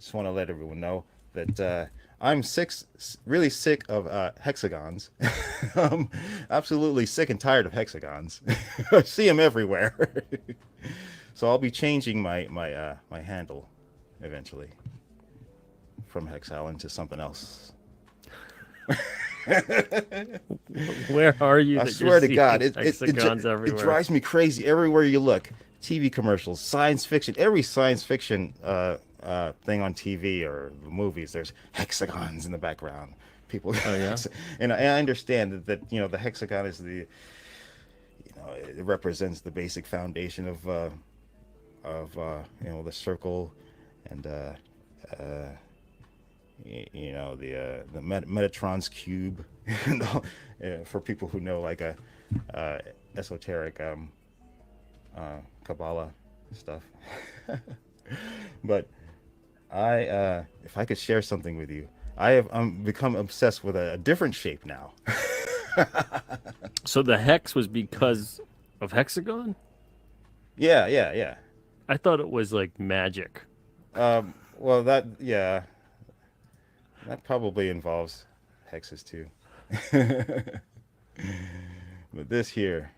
just want to let everyone know that I'm really sick of hexagons. Absolutely sick and tired of hexagons. I see them everywhere. So I'll be changing my handle eventually from Hexallen to something else. Where are you? I swear to God, hexagons it everywhere. drives me crazy everywhere you look. TV commercials, science fiction, every science fiction thing on TV or movies, there's hexagons in the background. People, Oh yeah, and I understand that the hexagon is it represents the basic foundation of the circle, and the Metatron's cube, and for people who know like a esoteric Kabbalah stuff. But if I could share something with you, I'm become obsessed with a different shape now. so the hex was because of hexagon? Yeah. I thought it was like magic. Well, that probably involves hexes too. But this here.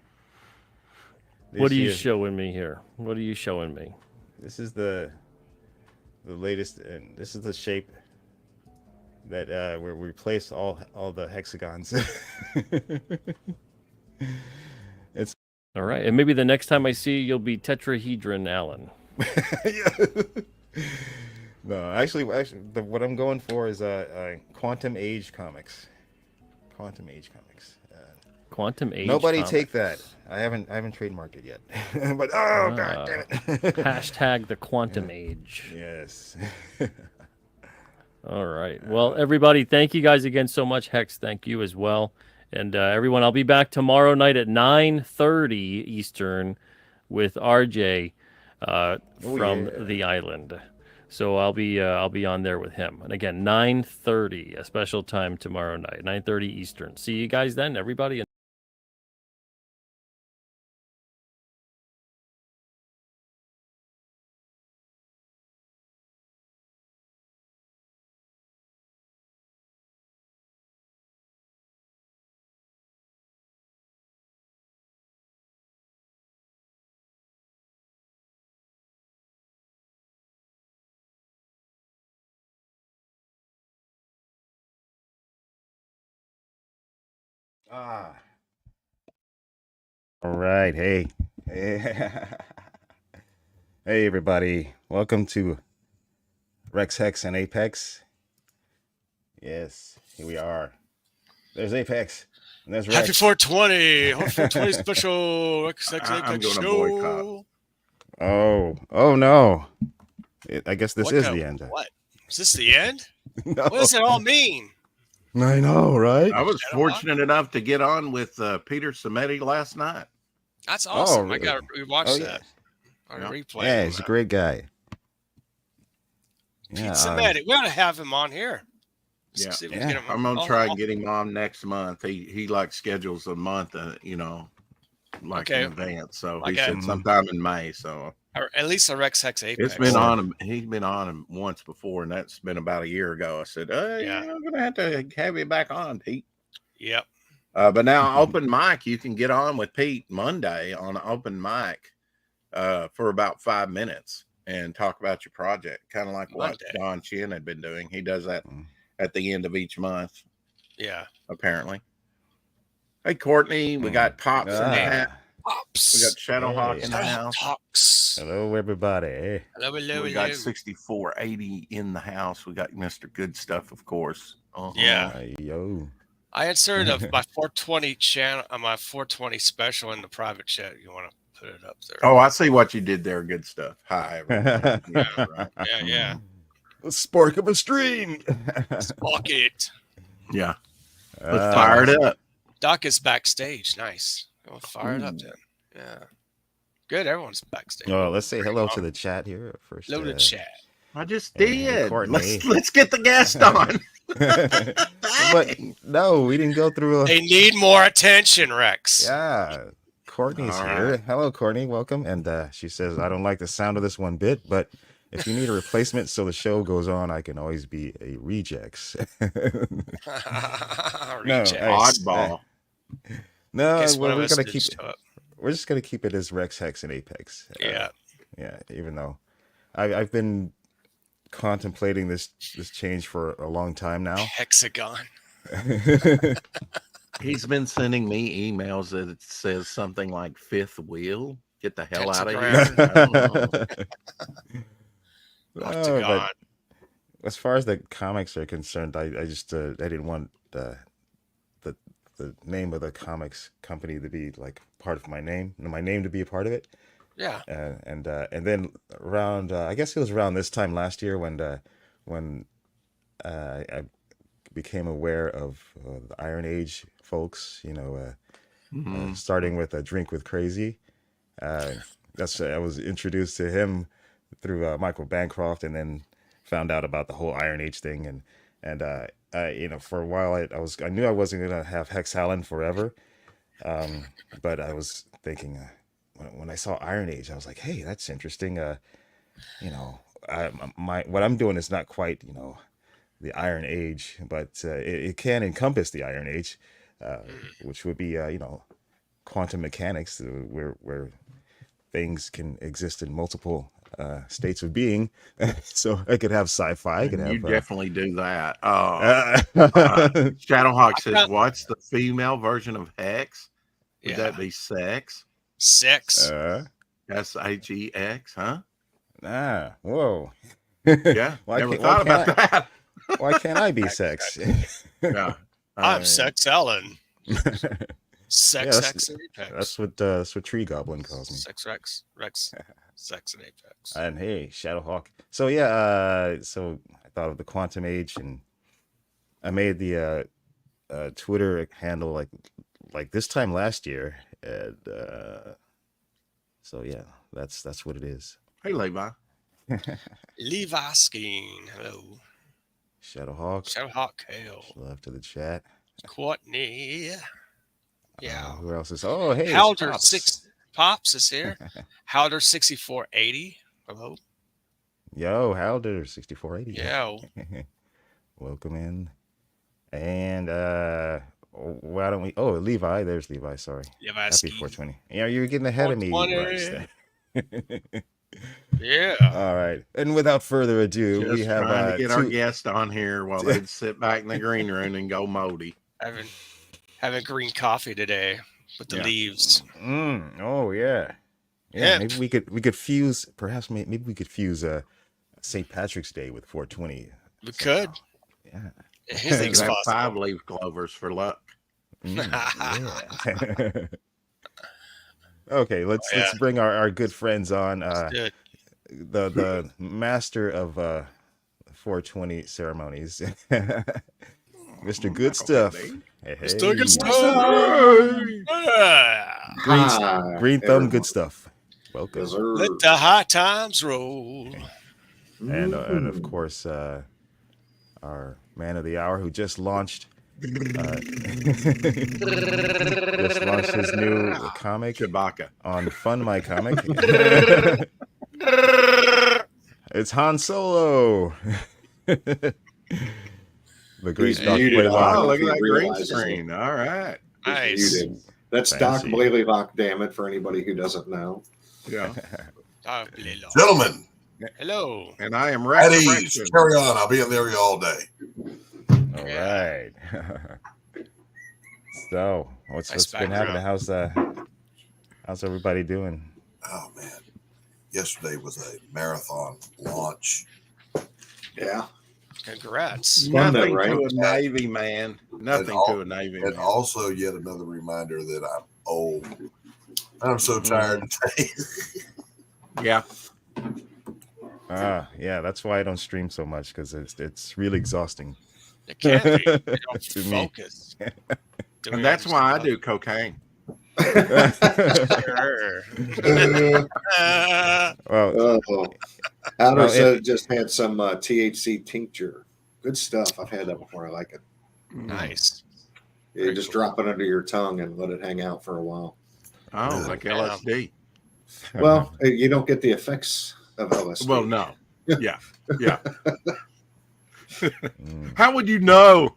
What are you showing me here? What are you showing me? This is the latest, and this is the shape that where we replace all the hexagons. It's All right, and maybe the next time I see you, you'll be tetrahedron Alan. No, actually, what I'm going for is quantum age comics. Quantum age comics. Quantum age. Nobody comics. take that. I haven't trademarked it yet. But god damn it. Hashtag the quantum age. Yes. All right. Well, everybody, thank you guys again so much. Hex, thank you as well. And everyone, I'll be back tomorrow night at 9:30 Eastern with RJ from the island. So I'll be on there with him. And again, 9:30, a special time tomorrow night, 9:30 Eastern. See you guys then, everybody. All right. Hey. Hey, everybody. Welcome to Rex, Hex, and Apex. Yes, here we are. There's Apex. And there's Rex. Happy 420. Happy 420 special Rex, Hex, I'm Apex gonna show. boycott. Oh no. I guess this What is kind- the end. What? Is this the end? No. What does it all mean? I know, right? I was fortunate enough to get on with Peter Samedi last night. That's awesome. really? I got to rewatch Oh, that. On Yeah. replay. Yeah, he's a great guy. Pete Yeah, Samedi. We ought to have him on here. Yeah. See if we Yeah. can get him I'm gonna on. try and get him on next month. He like schedules a month, like Okay. in advance. So Like he a- said sometime in May. So Or at least a Rex Hex Apex. it's been on him. He's been on him once before, and that's been about a year ago. I said, Yeah. I'm gonna have to have you back on, Pete. Yep. But now open mic, you can get on with Pete Monday on open mic for about 5 minutes and talk about your project, kind of like what Monday. Don Chin had been doing. He does that Mm. at the end of each month, Yeah. apparently. Hey, Courtney, we got Pops in the hat. Pops. We got Shadowhawk in the Shadow house. Talks. Hello, everybody. Hello, hello, We got hello. 6480 in the house. We got Mr. Good Stuff, of course. Yeah. Yo. I inserted my 420 channel, my 420 special in the private chat. You want to put it up there? Oh, I see what you did there. Good stuff. Hi, everybody. Yeah. Right. Yeah. The spark of a stream. Fuck it. Yeah. Let's fire it up. Doc is backstage. Nice. We'll fire it up then. Yeah. Good. Everyone's backstage. Oh, let's say hello to the chat here first. Hello to chat. I just Hey, did. Courtney. Let's get the guest on. But no, we didn't go through. They need more attention, Rex. Yeah, Courtney's All here. right. Hello, Courtney. Welcome. And she says, "I don't like the sound of this one bit, but if you need a replacement so the show goes on, I can always be a rejects. Reject. Oddball. No, Guess one well, of we're us gonna did keep. show up. We're just gonna keep it as Rex, Hex, and Apex. Yeah. Yeah. Even though I've been contemplating this change for a long time now. Hexagon. He's been sending me emails that it says something like fifth wheel. Get the hell out of here. Octagon. But as far as the comics are concerned, I just I didn't want the name of the comics company to be like part of my name, and my name to be a part of it. Yeah. And then around I guess it was around this time last year when I became aware of the Iron Age folks, you know, starting with a Drink with Crazy. That's I was introduced to him through Michael Bancroft, and then found out about the whole Iron Age thing, and you know, for a while I knew I wasn't gonna have Hex Allen forever, but I was thinking when I saw Iron Age, I was like, hey, that's interesting. You know, what I'm doing is not quite, you know, the Iron Age, but it can encompass the Iron Age, which would be you know, quantum mechanics, where things can exist in multiple states of being. So I could have sci-fi. I could have. You definitely do that. Shadowhawk Shadowhawk says, "What's the female version of Hex? Would that be sex? Sex. SHEX? Huh? Whoa. Yeah. Never thought about that. Why can't I be sex? Yeah. I'm Sex Allen. Sex, Yeah, Sex, and Apex. that's what Tree Goblin calls me. Sex, Rex, Sex, and Apex. And hey, Shadowhawk. So yeah, so I thought of the Quantum Age, and I made the Twitter handle like this time last year, and so yeah, that's what it is. Hey, Levi. Levi Skeen. Hello. Shadowhawk. Shadowhawk. Hail. Love to the chat. Courtney. Yeah. Who else is? Oh, hey, Halder Pops. Pops is here. Halder 6480. Hello. Yo, Halder 6480. Yeah. Welcome in. And why don't we? Oh, Levi. There's Levi. Sorry. Levi Happy Ski. 420. Yeah, you're getting ahead of me. 420. Yeah. All right. And without further ado, Just we have trying to get our guest on here while they'd sit back in the green room and go moldy. Having green coffee today with the leaves. Oh yeah. Yeah. Maybe we could fuse. Perhaps maybe we could fuse St. Patrick's Day with 420. We could. Yeah. Anything's Have possible. 5-leaf clovers for luck. Yeah. Okay, let's bring our good friends on. The master of 420 ceremonies, Mr. Good Stuff. Hey, Mr. Good Stuff. Green Thumb Good Stuff. Welcome. Yes, Let the high times roll. And of course, our man of the hour who just launched. Just launched his new comic Chewbacca on Fund My Comic. It's Han Solo. The great Doc Blalock. Oh, look at that green screen. All right. Nice. That's Doc Blalock, damn it, for anybody who doesn't know. Yeah. Gentlemen. Hello. And I am At Rex. ease. Carry on. I'll be in there all day. All right. So, what's been happening? How's everybody doing? Oh man, yesterday was a marathon launch. Yeah. Congrats. Nothing right? to a Navy man. Nothing to a Navy man. And also yet another reminder that I'm old. I'm so tired today. Yeah. Yeah, that's why I don't stream so much, because it's really exhausting. It can't be. You don't To me. focus. And that's why I do cocaine. Well, Outer said just had some THC tincture. Good stuff. I've had that before. I like it. Nice. You just drop it under your tongue and let it hang out for a while. Oh, like LSD. Well, you don't get the effects of LSD. Well, no. Yeah. How would you know?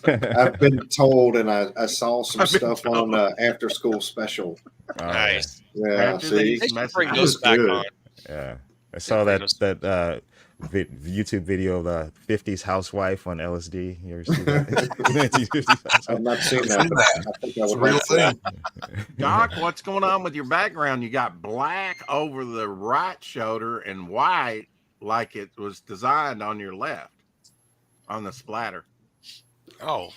I've been told, and I saw some stuff on After School Special. Oh, Nice. Yeah, After see, They should bring That those was back good. on. yeah. I saw bring that those- YouTube video of the 50s housewife on LSD. You ever see that? 1950s I've not seen I've that, seen but that. I think I It's a would real have to. thing. Doc, what's going on with your background? You got black over the right shoulder and white like it was designed on your left on the splatter. Oh,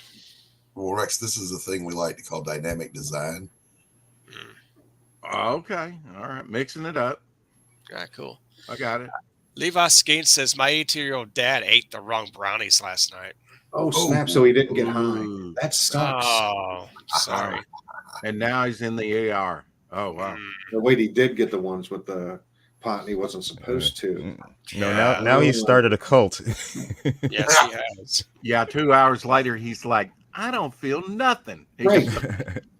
Well, Rex, this is a thing we like to call dynamic design. Okay. All right. Mixing it up. yeah, cool. I got it. Levi Skate says my 18-year-old dad ate the wrong brownies last night. Oh, snap. So he didn't get high. Ooh. That sucks. Oh, sorry. And now he's in the ER. Oh, wow. The wait, he did get the ones with the pot and he wasn't supposed to. No, Yeah. now he started a cult. Yes, he has. Yeah. 2 hours later, he's like, I don't feel nothing. He Right. just-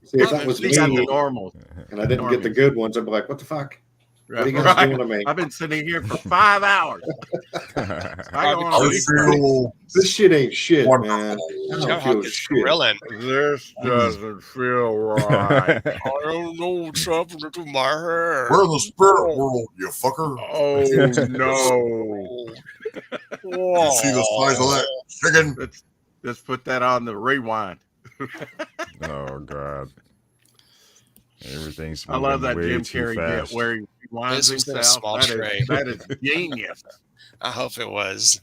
See, if that was he's got the me normal. and I didn't get the good ones, I'd be like, what the fuck? What are you guys Right. doing to me? I've been sitting here for 5 hours. I go on a I week break. feel This shit ain't shit, Wonderful. man. I Joe don't feel Hawkins shit. grilling. This doesn't feel right. I don't know what's happening to my hair. we're in the spirit world, you fucker. Oh no! You see the size of that chicken? Let's put that on the rewind. Oh God. Everything's I love moving that way Jim too Carrey fast. bit where he rewinds This was in a himself. small That tray. is genius. I hope it was.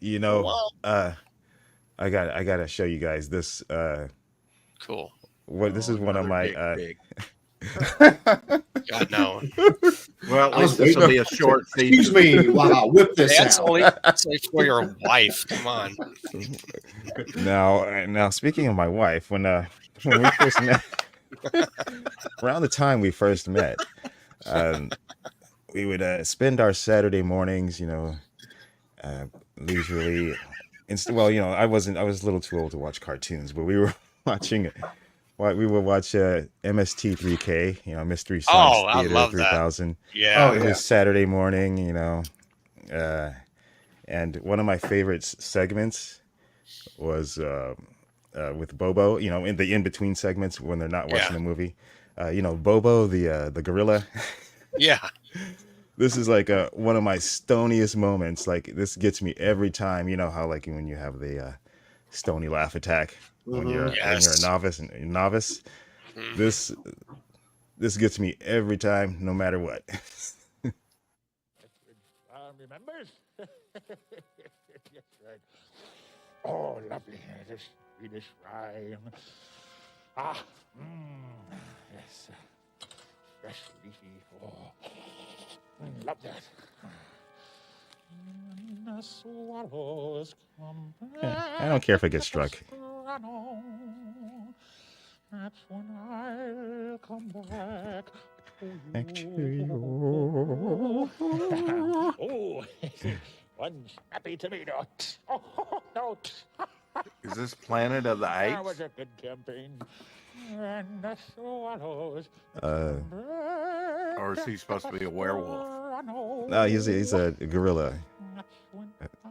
You know, Wow. I gotta show you guys this. Cool. This is one of my. Another dick God, no. pic. Well, at I was least this will waiting. be a short Excuse season. me while I whip this That's out. only for your wife. Come on. Now, speaking of my wife, when we first met, around the time we first met, we would spend our Saturday mornings, leisurely. Well, I was a little too old to watch cartoons, but we were watching. We would watch MST3K, Mystery Science Oh, I Theater love that. 3000. Yeah. Oh, It yeah. was Saturday morning, and one of my favorite segments was with Bobo, in the in-between segments when they're not watching Yeah. the movie. Bobo, the gorilla. Yeah. This is like one of my stoniest moments. Like, this gets me every time. You know how, like, when you have the stony laugh attack when you're Yes. a novice. Mhm. This gets me every time, no matter what. Remembers? Yes, right. Oh, lovely. This Swedish rhyme. Yes. Fresh leafy. Oh, love that. When the swallows come I don't care if I get struck. That's when I'll come back Back to to you. you. Oh, one snappy tomato. Oh, no. Is this Planet of the That was Apes? a good campaign. And the swallows. Or is he supposed to be a werewolf? No, he's a gorilla, That's when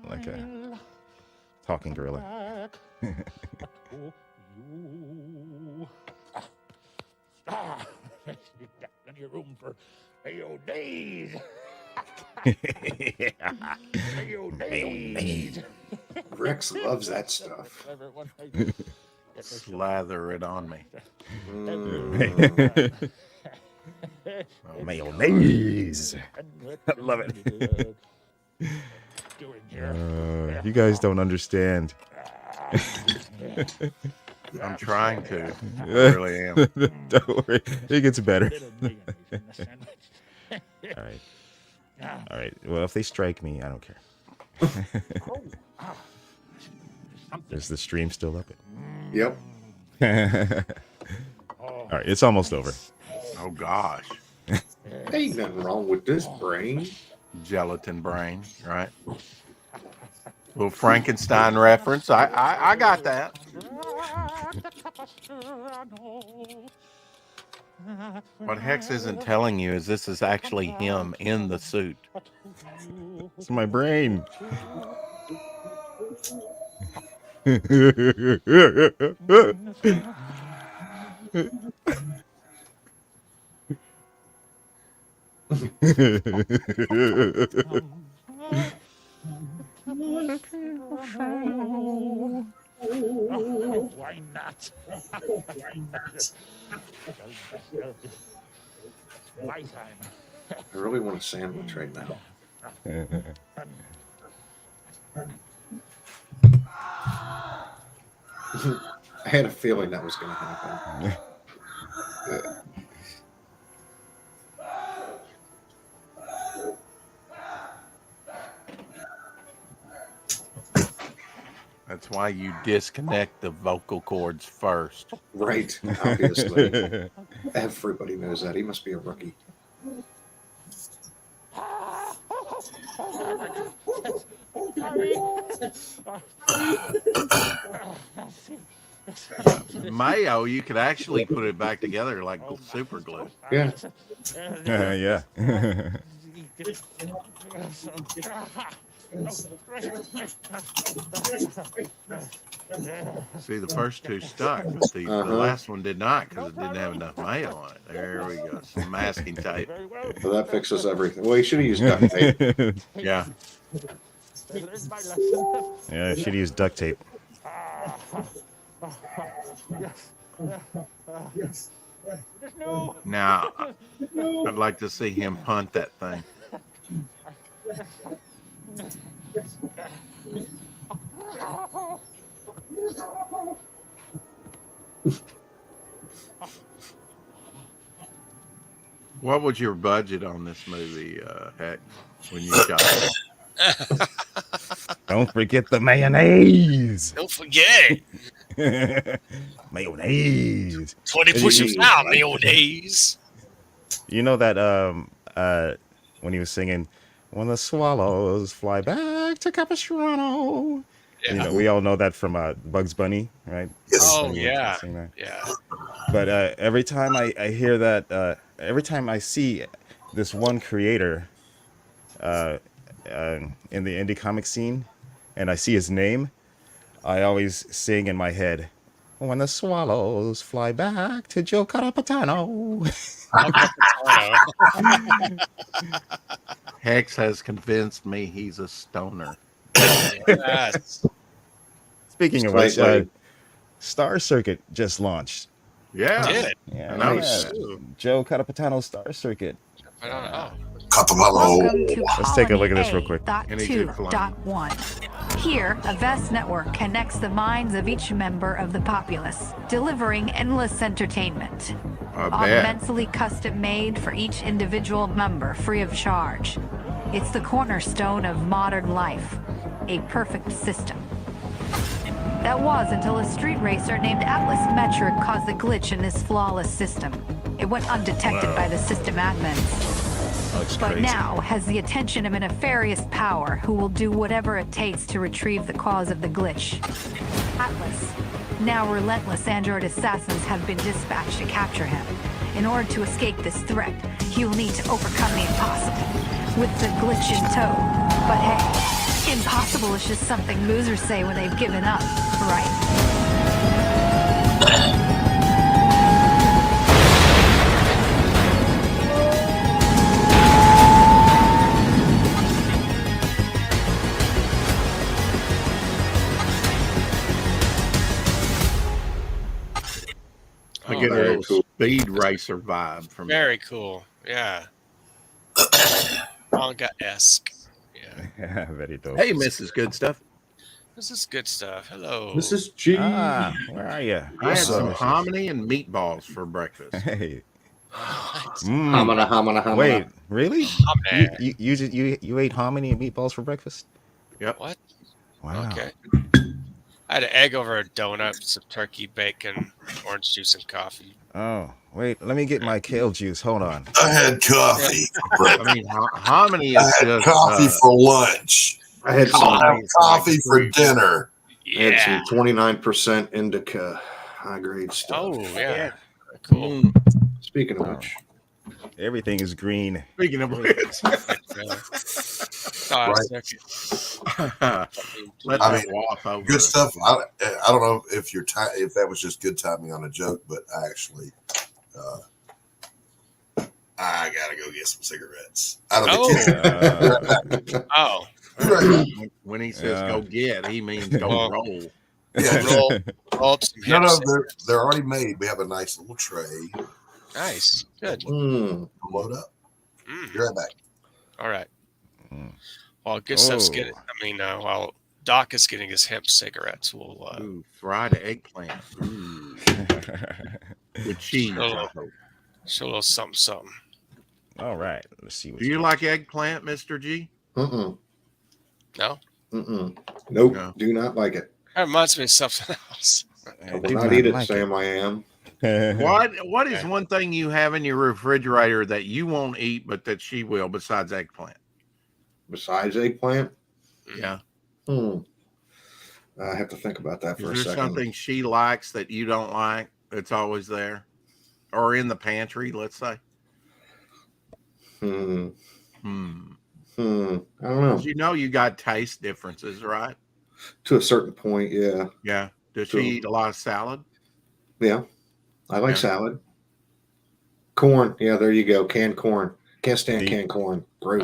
like a I'll talking gorilla. back to you. You've got plenty of room for mayonnaise. Mayonnaise. Rex loves that stuff. Everyone, Slather it on me. Oh, mayonnaise. I love it. Doing here. You guys don't understand. I'm trying to. I really am. Don't worry, it gets better. Bit of mayonnaise in the sandwich. All right. Well, if they strike me, I don't care. Oh, something. Is the stream still up? Yep. All right, it's almost over. Oh gosh. Ain't nothing wrong with this brain. Gelatin brain, right? Little Frankenstein reference. I got that. What Hex isn't telling you is this is actually him in the suit. It's my brain. Why not? My time. I really want a sandwich right now. I had a feeling that was going to happen. That's why you disconnect the vocal cords first. Right, obviously. Everybody knows that. He must be a rookie. Mayo, you could actually put it back together like super glue. Yeah. Yeah. See, the first two stuck, but the last one did not because it didn't have enough mayo on it. There we go. Some masking tape. So that fixes everything. Well, you should have used duct tape. Yeah. Yeah, should use duct tape. Now, I'd like to see him punt that thing. What was your budget on this movie, Heck, when you shot it? Don't forget the mayonnaise. Don't forget. Mayonnaise. 20 push-ups now, mayonnaise. You know that when he was singing, "When the swallows fly back to Capistrano." Yeah. You know, we all know that from Bugs Bunny, right? Oh, Bunny yeah. sing that. Yeah. But every time I hear that, every time I see this one creator in the indie comic scene, and I see his name, I always sing in my head, "When the swallows fly back to Joe Carapatano." Hex has convinced me he's a stoner. Yes. Speaking of which, Star Circuit just launched. Yeah. Did. Yeah, Nice. Joe Carapatano Star Circuit. I don't know. Welcome to Let's take a look at this real quick. Any good flying. 2.1. Here, a vast network connects the minds of each member of the populace, delivering endless entertainment. I All bet. immensely custom made for each individual member, free of charge. It's the cornerstone of modern life, a perfect system. That was until a street racer named Atlas Metric caused the glitch in this flawless system. It went undetected by the system admins. But now has the attention of a nefarious power who will do whatever it takes to retrieve the cause of the glitch. Atlas. Now relentless android assassins have been dispatched to capture him. In order to escape this threat, he will need to overcome the impossible, with the glitch in tow. But hey, impossible is just something losers say when they've given up, right? I get a very little cool. speed racer vibe from Very cool. Yeah. Manga-esque. Yeah. Very dope. Hey, Mrs. Good Stuff. This is good stuff. Hello. This is G. Where are you? I had some hominy and meatballs for breakfast. Hey. Hamana, hamana, hamana. Wait, really? Hominy. You ate hominy and meatballs for breakfast? What? Wow. Okay. I had an egg over a donut, some turkey, bacon, orange juice, and coffee. Oh, wait. Let me get my kale juice. Hold on. I had coffee for breakfast. I mean, hominy I is had just coffee for lunch. I had I'll have some, coffee for dinner. I had Yeah. some 29% indica high grade stuff. Oh, yeah. Cool. Speaking of which, Everything is green. Speaking of which, let's I mean, walk over good stuff. I don't know if if that was just good timing on a joke, but I actually I gotta go get some cigarettes out of the kitchen. Oh. When he says go get, he means go roll. Yeah, roll up some no, hips. they're already made. We have a nice little tray. Nice. Good. Load up. Be right back. All right. While good stuff's getting, while Doc is getting his hemp cigarettes, we'll fried eggplant. With cheese. Show a little something. All right. Let's see. Do you like eggplant, Mr. G? No? Nope. No. Do not like it. That reminds me of something else. I will not eat it, Sam. I am. What is one thing you have in your refrigerator that you won't eat, but that she will, besides eggplant? Besides eggplant? Yeah. I have to think about that for a Is there second. something she likes that you don't like that's always there? Or in the pantry, let's say? I don't know. You know you got taste differences, right? To a certain point, yeah. Yeah. Does she eat a lot of salad? Yeah. I like salad. Corn. Yeah, there you go. Canned corn. Can't stand canned corn. Gross.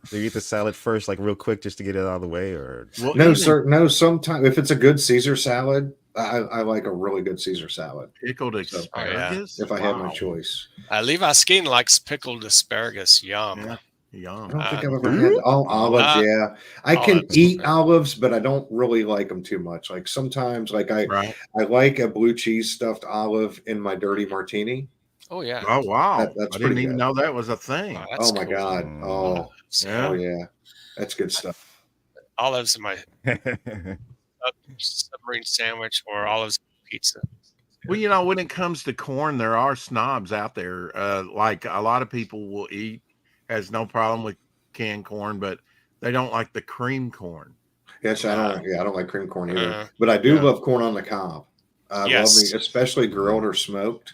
Do you eat the salad first, like real quick, just to get it out of the way, or no, sir? No. Sometimes if it's a good Caesar salad, I like a really good Caesar salad. Pickled asparagus. If I had my choice. Levi Skeen likes pickled asparagus. Yum. Yeah. Yum. I don't think I've ever had olives. Yeah, I can eat olives, but I don't really like them too much. Like sometimes, like I like a blue cheese stuffed olive in my dirty martini. Oh yeah. Oh wow. That's I pretty didn't even good. know that was a thing. Oh my god. Oh yeah. Oh yeah. That's good stuff. Olives in my submarine sandwich or olives pizza. Well, you know, when it comes to corn, there are snobs out there. Like a lot of people will eat, has no problem with canned corn, but they don't like the cream corn. Yes, I don't like cream corn either. But I do love corn on the cob. I love me, especially grilled or smoked.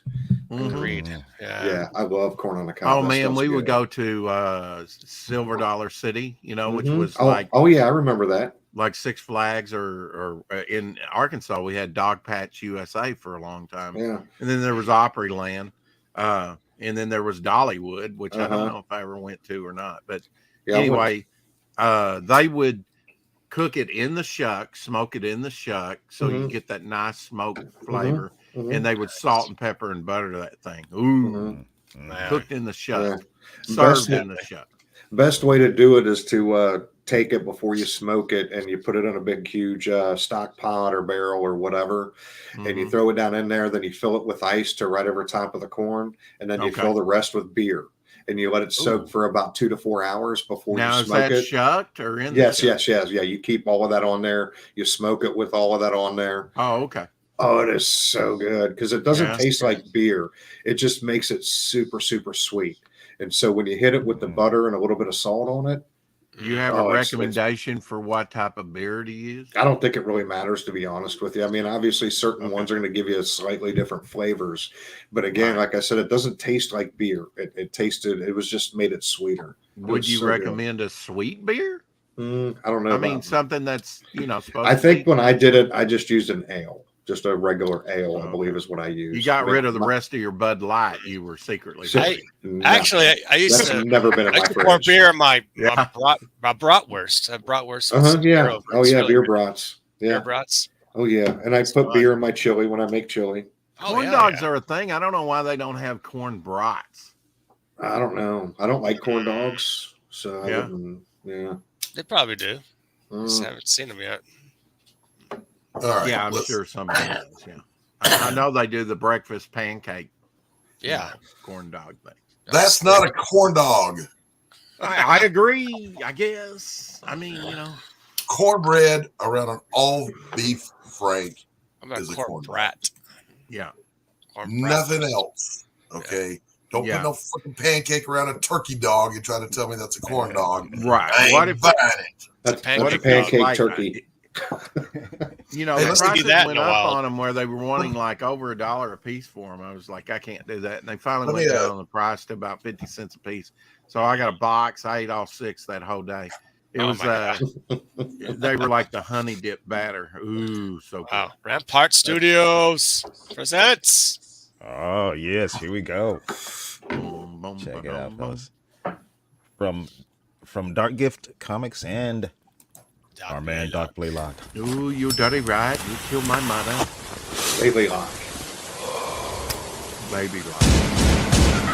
Agreed. Yeah, I love corn on the cob. Oh man, we would go to Silver Dollar City, you know, which was I remember that. Like Six Flags, or in Arkansas, we had Dog Patch USA for a long time. Yeah, and then there was Opryland, and then there was Dollywood, which I don't know if I ever went to or not. But anyway, they would cook it in the shuck, smoke it in the shuck, so you get that nice smoke flavor, and they would salt and pepper and butter that thing. Ooh, cooked in the shuck, served in the shuck. Best way to do it is to take it before you smoke it, and you put it in a big, huge stock pot or barrel or whatever, and you throw it down in there. Then you fill it with ice to right over top of the corn, and then you fill the rest with beer, and you let it soak for about 2 to 4 hours before you smoke it. Now, is that shucked or in? Yes. Yeah, you keep all of that on there. You smoke it with all of that on there. Oh, okay. Oh, it is so good because it doesn't taste like beer. It just makes it super, super sweet. And so when you hit it with the butter and a little bit of salt on it, do you have a recommendation for what type of beer to use? I don't think it really matters, to be honest with you. I mean, obviously certain ones are going to give you slightly different flavors, but again, like I said, it doesn't taste like beer. It was just made it sweeter. Would you recommend a sweet beer? I don't know. I mean, something that's, supposed I think when I did it, I just used an ale. Just a regular ale, I believe, is what I used. You got rid of the rest of your Bud Light. You were secretly. I used to never been in my pour beer in my bratwurst. Bratwurst. Yeah. Oh yeah, beer brats. Yeah. Beer brats. Oh yeah, and I put beer in my chili when I make chili. Corn dogs are a thing. I don't know why they don't have corn brats. I don't know. I don't like corn dogs, so I wouldn't. Yeah. They probably do. Just haven't seen them yet. All right, yeah, I'm sure somebody does. Yeah, I know they do the breakfast pancake. Corn dog thing. That's not a corn dog. I agree. I guess. I mean, cornbread around an all beef frank is a corn brat. Yeah, nothing else. Okay. Don't put no fucking pancake around a turkey dog and try to tell me that's a corn dog. Right. What if that's a pancake turkey? You know, Hey, the let's do prices that in went a up while. on them where they were wanting like over $1 a piece for them. I was like, I can't do that. And they finally Let went me, down on the price to about 50 cents a piece. So I got a box. I ate all 6 that whole day. It Oh was, my they were like the honey dip batter. Ooh, so good. Wow. Rampart Studios presents. Oh yes, here we go. Boom, boom, Check it ba-dum, out, boom. fellas. From Dark Gift Comics and Doc our man Blalock. Doc Blalock. Ooh, you dirty rat. You killed my mother. Baby lock. Baby rock.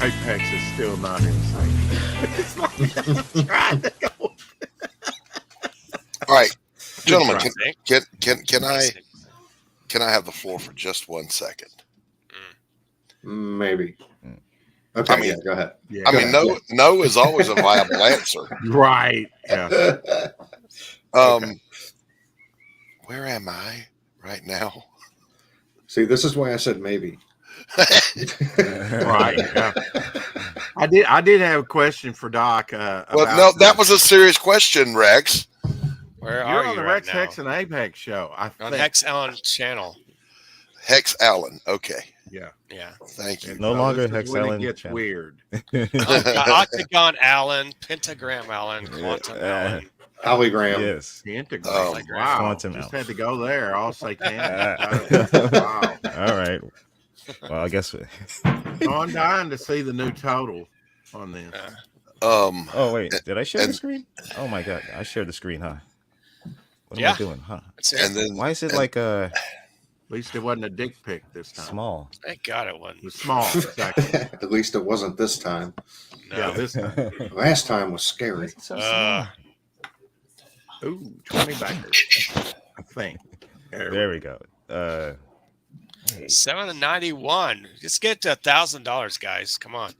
Apex is still not insane. It's like I'm trying to go. All right, gentlemen, Good can I have the floor for just 1 second? Maybe. Okay, I mean, yeah, go ahead. Yeah. I mean, no is always a viable answer. Right. Yeah. Okay. Where am I right now? See, this is why I said maybe. Right. Yeah. I did have a question for Doc. Well, about no, that was a serious question, Rex. Where you're are on you the right Rex now? Hex and Apex show. I On think. Hex Allen channel. Hex Allen. Okay, Yeah. Yeah. thank you. And No so longer this is Hex when Allen it gets channel. weird. Octagon Allen, Pentagram Allen, Quantum Allen. Polygram. Yes. Integrate. Um, Wow. Quantum Just out. had to go there. All satanic. All Wow. right. Well, I guess. So I'm dying to see the new total on this. Oh wait, did I share the and- screen? Oh my god, I shared the screen, huh? What am Yeah. I doing, huh? That's and it. then Why is it and- like At least it wasn't a dick pic this time. small? Thank God it It wasn't. was small. Exactly. At least it wasn't this time. No. Yeah, this time. Last time was scary. So Uh, Ooh, 20 backers. I think. there we go. 791. Just get to $1,000, guys. Come on.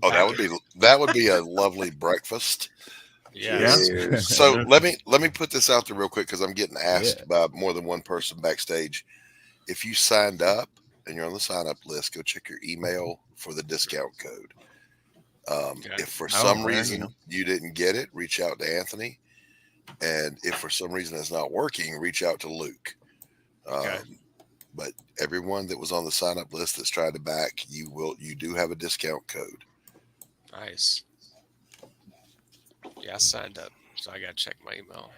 Oh, that would be a lovely breakfast. Yes. So let me put this out there real quick because I'm getting asked Yeah. by more than one person backstage. If you signed up and you're on the sign up list, go check your email for the discount code. If for some reason you didn't get it, reach out to Anthony. And if for some reason it's not working, reach out to Luke. But everyone that was on the sign up list that's tried to back, you do have a discount code. Nice. Yeah, I signed up, so I gotta check my email.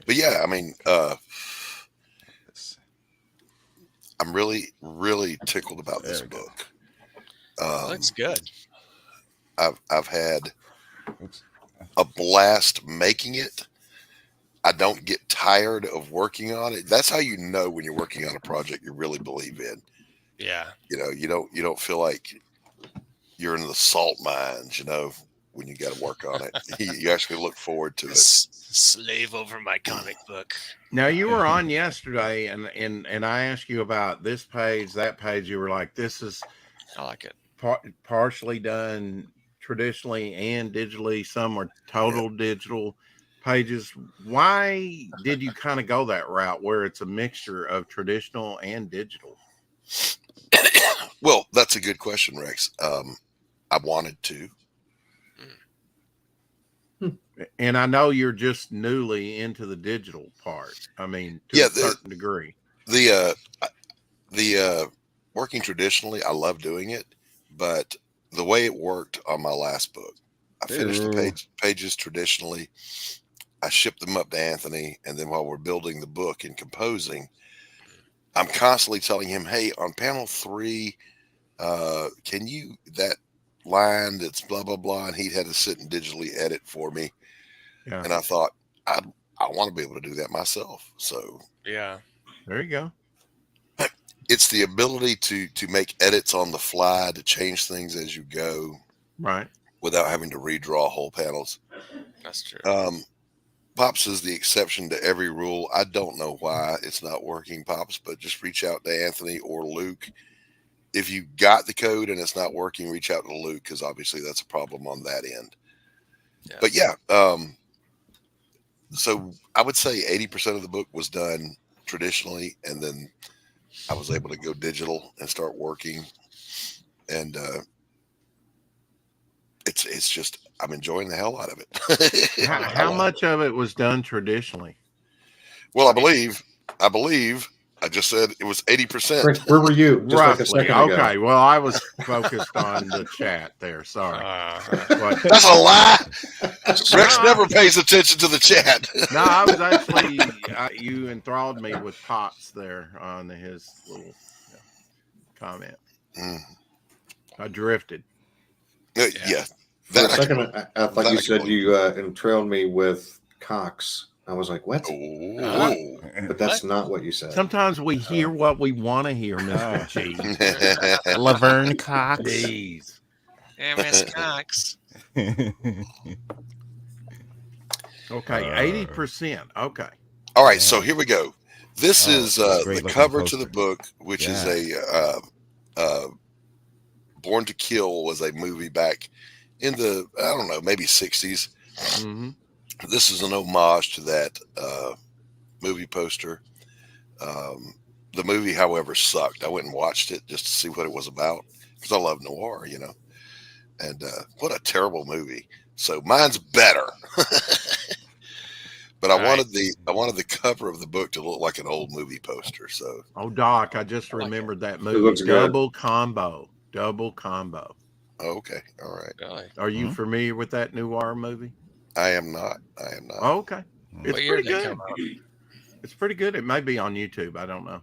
But yeah, I mean, I'm really, really tickled about this book. Looks good. I've had a blast making it. I don't get tired of working on it. That's how you know when you're working on a project you really believe in. Yeah. You know, you don't feel like you're in the salt mines, you know, when you got to work on it. You actually look forward to it. Slave over my comic book. Now you were on yesterday and I asked you about this page, that page. You were like, this is I like it. partially done traditionally and digitally. Some are total digital pages. Why did you kind of go that route where it's a mixture of traditional and digital? Well, that's a good question, Rex. I wanted to. And I know you're just newly into the digital part. I mean, to a certain degree. The working traditionally, I love doing it, but the way it worked on my last book, I finished the pages traditionally. I shipped them up to Anthony, and then while we're building the book and composing, I'm constantly telling him, "Hey, on panel 3, can you that line that's blah blah blah?" And he had to sit and digitally edit for me. Yeah. And I thought, I want to be able to do that myself. So Yeah. There you go. it's the ability to make edits on the fly, to change things as you go, Right, without having to redraw whole panels. That's true. Pops is the exception to every rule. I don't know why it's not working, Pops, but just reach out to Anthony or Luke. If you got the code and it's not working, reach out to Luke, because obviously that's a problem on that end. Yeah. But yeah, so I would say 80% of the book was done traditionally, and then I was able to go digital and start working. And it's just, I'm enjoying the hell out of it. how much of it was done traditionally? Well, I believe I just said it was 80%. Rick, where were you? Just like a Roughly. second ago. Okay. Well, I was focused on the chat there. Sorry. That's a lie. Rex never pays attention to the chat. No, I was actually, you enthralled me with Pops there on his little comment. I drifted. Yeah. For a second, I thought you said you entrailed me with Cox. I was like, what? But that's not what you said. Sometimes we hear what we want to hear, Mr. G. Laverne Cox. Jeez. Yeah, Miss Cox. Okay, 80%. Okay. All right, so here we go. This is the cover poster. to the book, which is a Born to Kill was a movie back in the, I don't know, maybe 60s. Mm-hmm. This is an homage to that movie poster. The movie, however, sucked. I went and watched it just to see what it was about, because I love noir, you know. And what a terrible movie. So mine's better. But I wanted the cover of the book to look like an old movie poster. So Doc, I just remembered that movie. Double Combo. Double Combo. Oh, okay. All right. Are you familiar with that noir movie? I am not. Oh, okay. It's What year pretty did that good. come out? It's pretty good. It may be on YouTube. I don't know.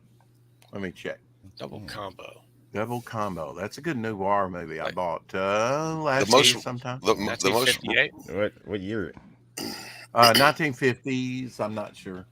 Let me check. Double Combo. Double Combo. That's a good noir movie I bought last year sometime. The most 1958. What year? 1950s. I'm not sure.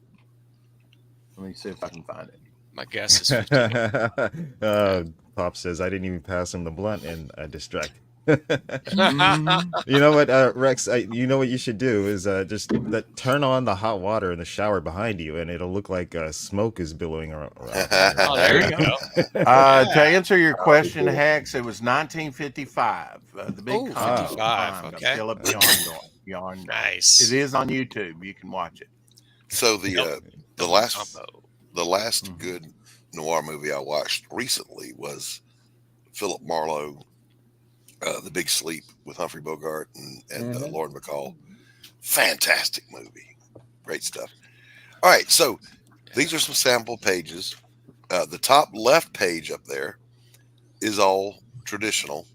Let me see if I can find it. My guess is 58. Pop says I didn't even pass him the blunt and distract. Mm. You know what, Rex? You know what you should do is just turn on the hot water in the shower behind you, and it'll look like smoke is billowing around. Oh, there you go. To answer your question, Hex, it was 1955. The big 55. Okay. Philip Yarn. Nice. It is on YouTube. You can watch it. So the last good noir movie I watched recently was Philip Marlowe, The Big Sleep, with Humphrey Bogart and Lauren Bacall. Fantastic movie. Great stuff. All right, so these are some sample pages. The top left page up there is all traditional.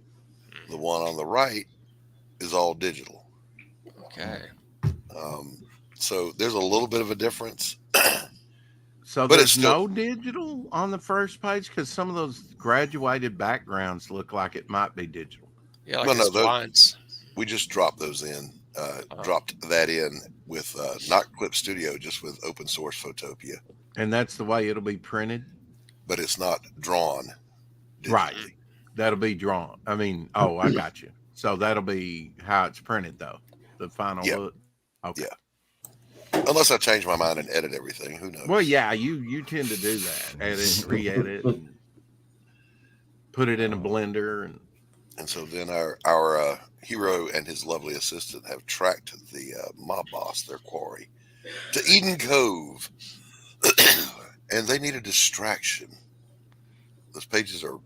The one on the right is all digital. Okay. So there's a little bit of a difference. So But there's it's still- no digital on the first page, because some of those graduated backgrounds look like it might be digital. Yeah, like No, his blinds. We just dropped those in. Dropped that in with not Clip Studio, just with open source Photopia. And that's the way it'll be printed? But it's not drawn digitally. Right. That'll be drawn. I mean, oh, I got you. So that'll be how it's printed, though. The final look. Okay. Yeah. Unless I change my mind and edit everything. Who knows? Well, yeah, you tend to do that. Edit, re-edit, and put it in a blender. And so then our hero and his lovely assistant have tracked the mob boss, their quarry, to Eden Cove. And they need a distraction. Those pages are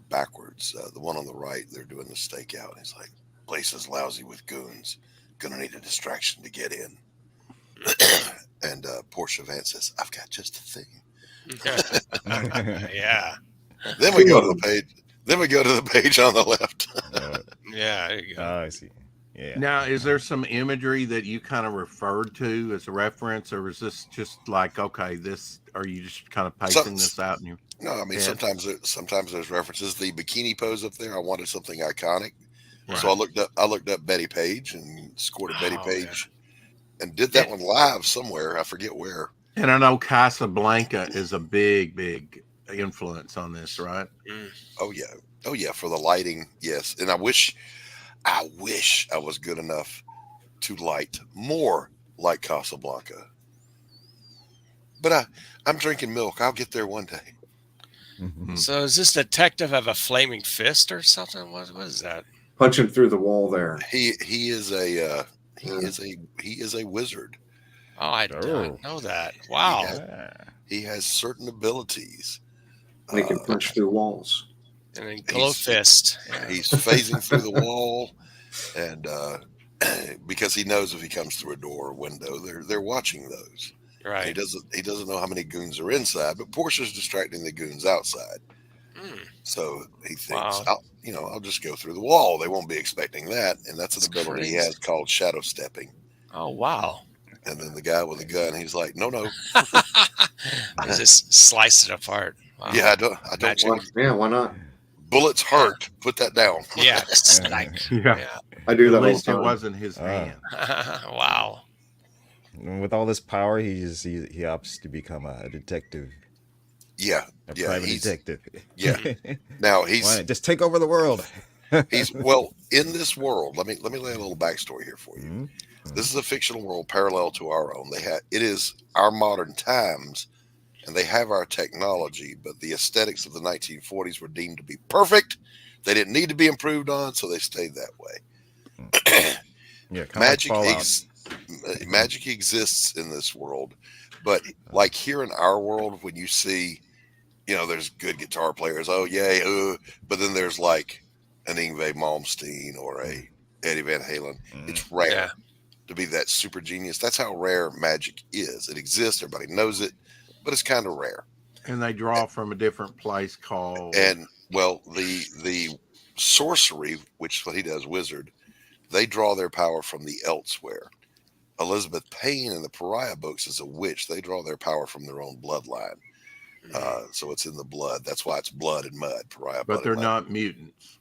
backwards. The one on the right, they're doing the stakeout. And he's like, place is lousy with goons. Gonna need a distraction to get in. And Portia Vance says, I've got just the thing. Yeah. Then we go to the page. Then we go to the page on the left. Yeah, there you go. I see. Yeah. Now, is there some imagery that you kind of referred to as a reference, or is this just like, okay, this, are you just kind of pacing this out in your No, I mean, head? sometimes there's references. The bikini pose up there, I wanted something iconic. Right. So I looked up Betty Page and scored a Betty Page and did that one live somewhere. I forget where. And I know Casablanca is a big influence on this, right? Oh yeah, for the lighting, yes. And I wish I was good enough to light more like Casablanca. But I'm drinking milk. I'll get there one day. So is this detective have a flaming fist or something? What is that? Punching through the wall there. He is a wizard. Oh, I don't know that. Wow. He has certain abilities. And he can punch through walls. And then glow fist. He's phasing through the wall, and because he knows if he comes through a door or window, they're watching those. Right. He doesn't know how many goons are inside, but Portia's distracting the goons outside. So he thinks, I'll just go through the wall. They won't be expecting that, and that's an ability he has called shadow stepping. Oh wow! And then the guy with the gun, he's like, no. He just sliced it apart. Wow. Yeah, I don't want. Yeah, why not? Bullets hurt. Put that down. Yeah. I do that At all least the it time. wasn't his hand. Wow. And with all this power, he opts to become a detective. Yeah, a private detective. Yeah. Now just take over the world. He's in this world. Let me lay a little backstory here for you. This is a fictional world parallel to our own. It is our modern times, and they have our technology, but the aesthetics of the 1940s were deemed to be perfect. They didn't need to be improved on, so they stayed that way. Yeah, magic exists in this world, but like here in our world, when you see, there's good guitar players, oh yay, but then there's like an Yngwie Malmsteen or a Eddie Van Halen. It's rare to be that super genius. That's how rare magic is. It exists, everybody knows it, but it's kind of rare. And they draw from a different place called the sorcery, which is what he does, wizard. They draw their power from the elsewhere. Elizabeth Payne in the Pariah books is a witch. They draw their power from their own bloodline. So it's in the blood. That's why it's blood and mud. Pariah, but they're not mutants.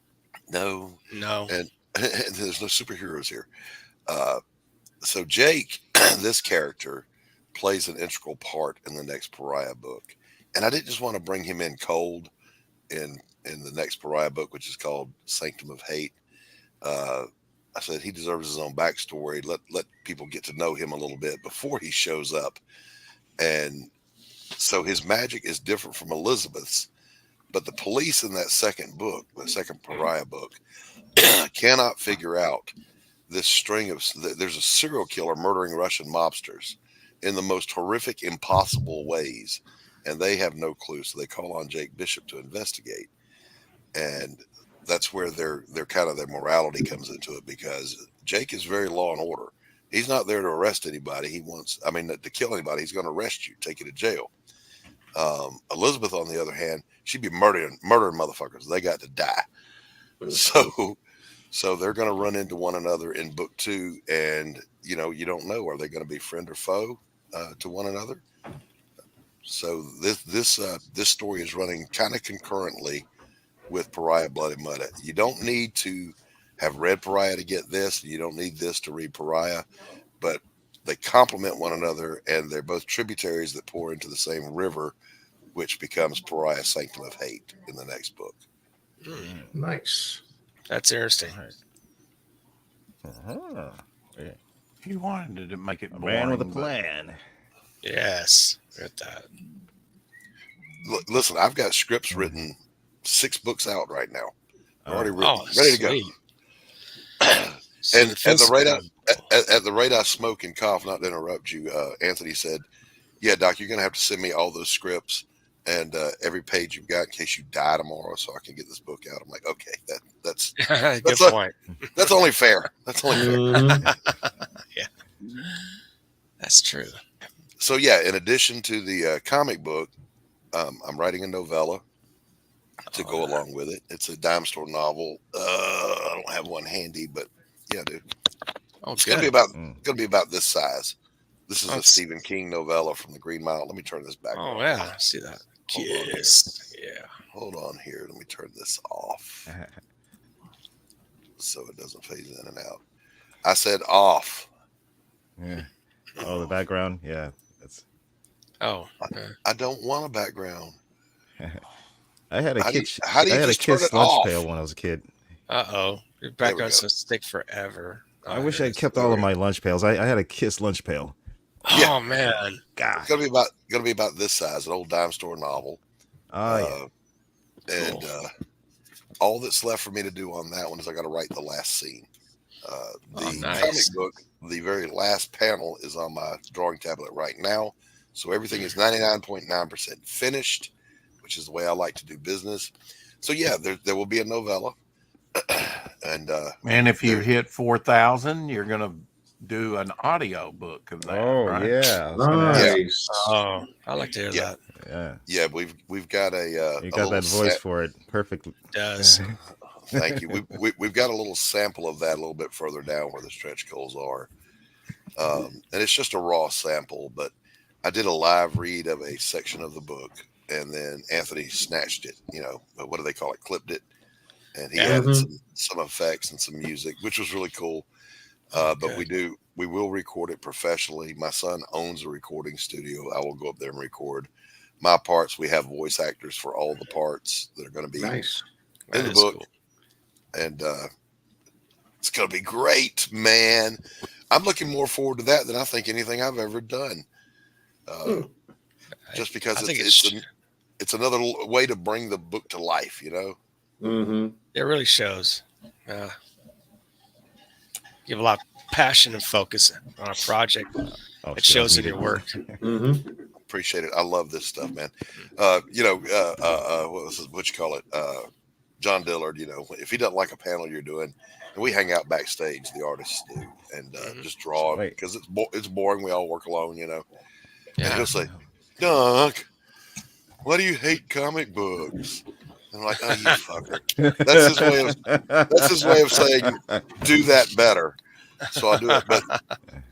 No. And there's no superheroes here. So Jake, this character, plays an integral part in the next Pariah book. And I didn't just want to bring him in cold in the next Pariah book, which is called Sanctum of Hate. I said he deserves his own backstory. Let people get to know him a little bit before he shows up. And so his magic is different from Elizabeth's, but the police in that second book, the second Pariah book, cannot figure out this string of, there's a serial killer murdering Russian mobsters in the most horrific, impossible ways. And they have no clue. So they call on Jake Bishop to investigate. And that's where their morality comes into it, because Jake is very law and order. He's not there to arrest anybody. To kill anybody. He's going to arrest you, take you to jail. Elizabeth, on the other hand, she'd be murdering motherfuckers. They got to die. So they're going to run into one another in book 2, and you don't know, are they going to be friend or foe to one another? So this story is running kind of concurrently with Pariah Blood and Mud. You don't need to have read Pariah to get this. You don't need this to read Pariah, but they complement one another, and they're both tributaries that pour into the same river, which becomes Pariah Sanctum of Hate in the next book. Nice. That's interesting. He wanted to make it boring, man with a plan. Yes, at that. Listen, I've got scripts written, 6 books out right now. Already written, ready to go. And at the rate I smoke and cough, not to interrupt you, Anthony said, "Yeah, Doc, you're gonna have to send me all those scripts and every page you've got in case you die tomorrow, so I can get this book out." I'm like, okay, that's good point. That's only fair. That's only fair. Yeah, that's true. So yeah, in addition to the comic book, I'm writing a novella to go along with it. It's a dime store novel. I don't have one handy, but yeah, dude. It's gonna be about this size. This is a Stephen King novella from the Green Mile. Let me turn this back on. Oh yeah, I see that. Yes. Yeah. Hold on here. Let me turn this off so it doesn't phase in and out. I said off. Yeah. Oh, the background. Yeah, that's. Oh, I don't want a background. I had a How do kid. you, how do I you had a just turn kid's it lunch off? pail when I was a kid. your There we background's go. gonna stick forever. I wish here it I is. kept all of my lunch pails. I had a Kiss lunch pail. Yeah. Oh man, God. It's gonna be about this size, an old dime store novel. Oh yeah. And all that's left for me to do on that one is I got to write the last scene. The nice. comic book, the very last panel is on my drawing tablet right now. So everything is 99.9% finished, which is the way I like to do business. So yeah, there will be a novella. And if you hit 4,000, you're going to do an audio book of that. Oh right? yeah. Nice. oh, I like to hear that. Yeah. Yeah, we've got a You got that voice for it. Perfect. It does. Thank you. We've got a little sample of that a little bit further down where the stretch goals are. And it's just a raw sample, but I did a live read of a section of the book, and then Anthony snatched it, what do they call it? Clipped it. And he added some effects and some music, which was really cool. But we will record it professionally. My son owns a recording studio. I will go up there and record my parts. We have voice actors for all the parts that are going to be Nice. in the book. Cool. And it's going to be great, man. I'm looking more forward to that than I think anything I've ever done. Just because it's another way to bring the book to life, Mm-hmm. It really shows. You have a lot of passion and focus on a project. It shows in your work. Mm-hmm. Appreciate it. I love this stuff, man. What you call it? John Dillard, if he doesn't like a panel you're doing, and we hang out backstage, the artists do, and just draw because it's boring. We all work alone, And he'll say, "Doc, why do you hate comic books?" I'm like, "Oh, you fucker." That's his way of saying, "Do that better." So I'll do it.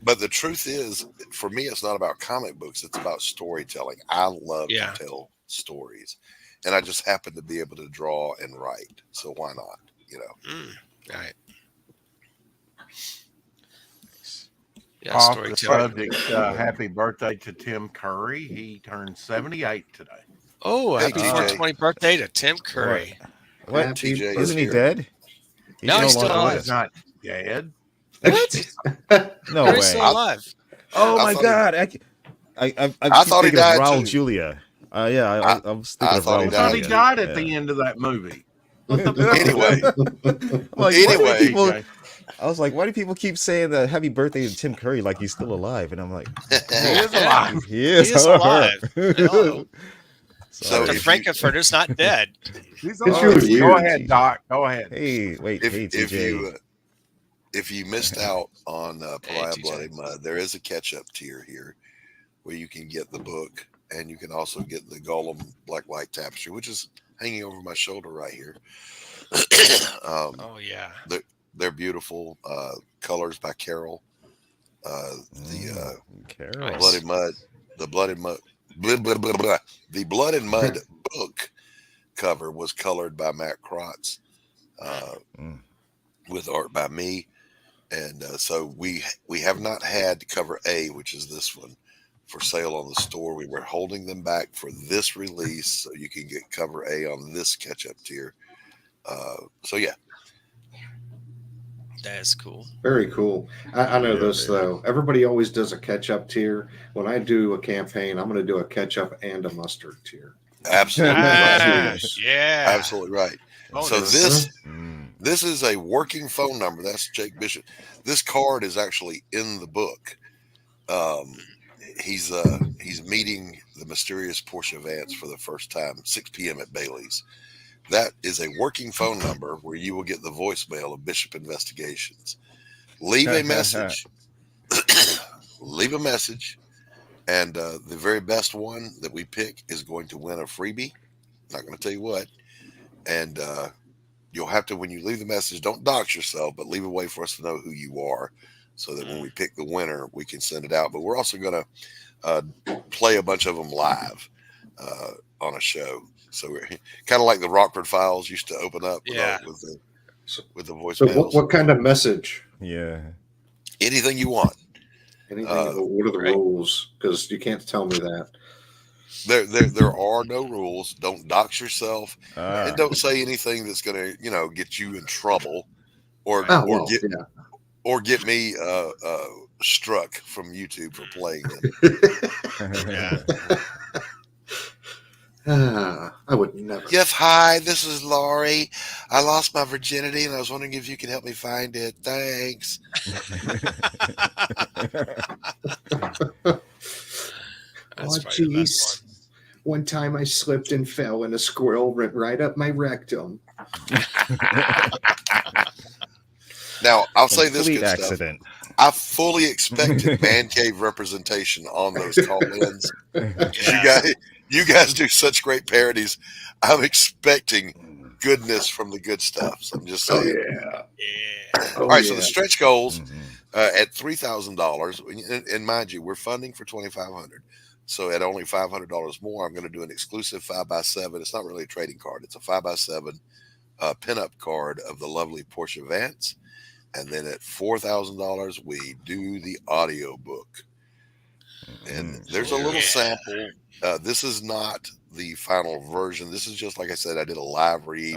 But the truth is, for me, it's not about comic books. It's about storytelling. I love to tell stories. And I just happen to be able to draw and write. So why not? Right. Yeah, off the subject, happy birthday to Tim Curry. He turned 78 today. Oh, happy 420 birthday to Tim Curry. What? TJ isn't he dead? No, he's still alive. He's not dead. What? No way. He's still alive. Oh my God! I thought he died Raul too. Julia. Yeah, I was thinking of Raul. I thought he died at the end of that movie. Anyway, I was like, why do people keep saying that happy birthday to Tim Curry like he's still alive? And I'm like, he is alive. He is alive. So Frankenfurter's not dead. Go ahead, Doc. Go ahead. Hey, wait, TJ. If you missed out on Pariah Bloody Mud, there is a catch-up tier here where you can get the book, and you can also get the Golem Black Light Tapestry, which is hanging over my shoulder right here. Oh yeah, they're beautiful colors by Carol. Carol. Bloody Mud, the Bloody Mud, blah, blah, blah, blah. The Blood and Mud book cover was colored by Matt Krotz, with art by me. And so we have not had cover A, which is this one, for sale on the store. We were holding them back for this release so you can get cover A on this catch-up tier. So yeah. That is cool. Very cool. I know this though. Everybody always does a catch-up tier. When I do a campaign, I'm going to do a ketchup and a mustard tier. Absolutely right. Yeah. Absolutely right. So this is a working phone number. That's Jake Bishop. This card is actually in the book. He's meeting the mysterious Portia Vance for the first time, 6 p.m. at Bailey's. That is a working phone number where you will get the voicemail of Bishop Investigations. Leave a message. Leave a message. And the very best one that we pick is going to win a freebie. Not going to tell you what. And you'll have to, when you leave the message, don't dox yourself, but leave a way for us to know who you are so that when we pick the winner, we can send it out. But we're also going to play a bunch of them live on a show. So we're kind of like the Rockford Files used to open up with the voicemails. So what kind of message? Yeah. Anything you want. Anything? What are the rules? Because you can't tell me that. There are no rules. Don't dox yourself, and don't say anything that's going to get you in trouble, or get me struck from YouTube for playing them. I would never. Yes, hi, this is Laurie. I lost my virginity, and I was wondering if you could help me find it. Thanks. Oh, jeez. One time I slipped and fell, and a squirrel went right up my rectum. Now, I'll say this Complete good accident. Stuff. I fully expected man cave representation on those call-ins. You guys do such great parodies. I'm expecting goodness from the good stuff. So I'm just saying. All right, so the stretch goals at $3,000, and mind you, we're funding for $2,500. So at only $500 more, I'm going to do an exclusive 5x7. It's not really a trading card. It's a 5x7 pinup card of the lovely Portia Vance. And then at $4,000, we do the audio book. And there's a little sample. This is not the final version. This is just, like I said, I did a live read.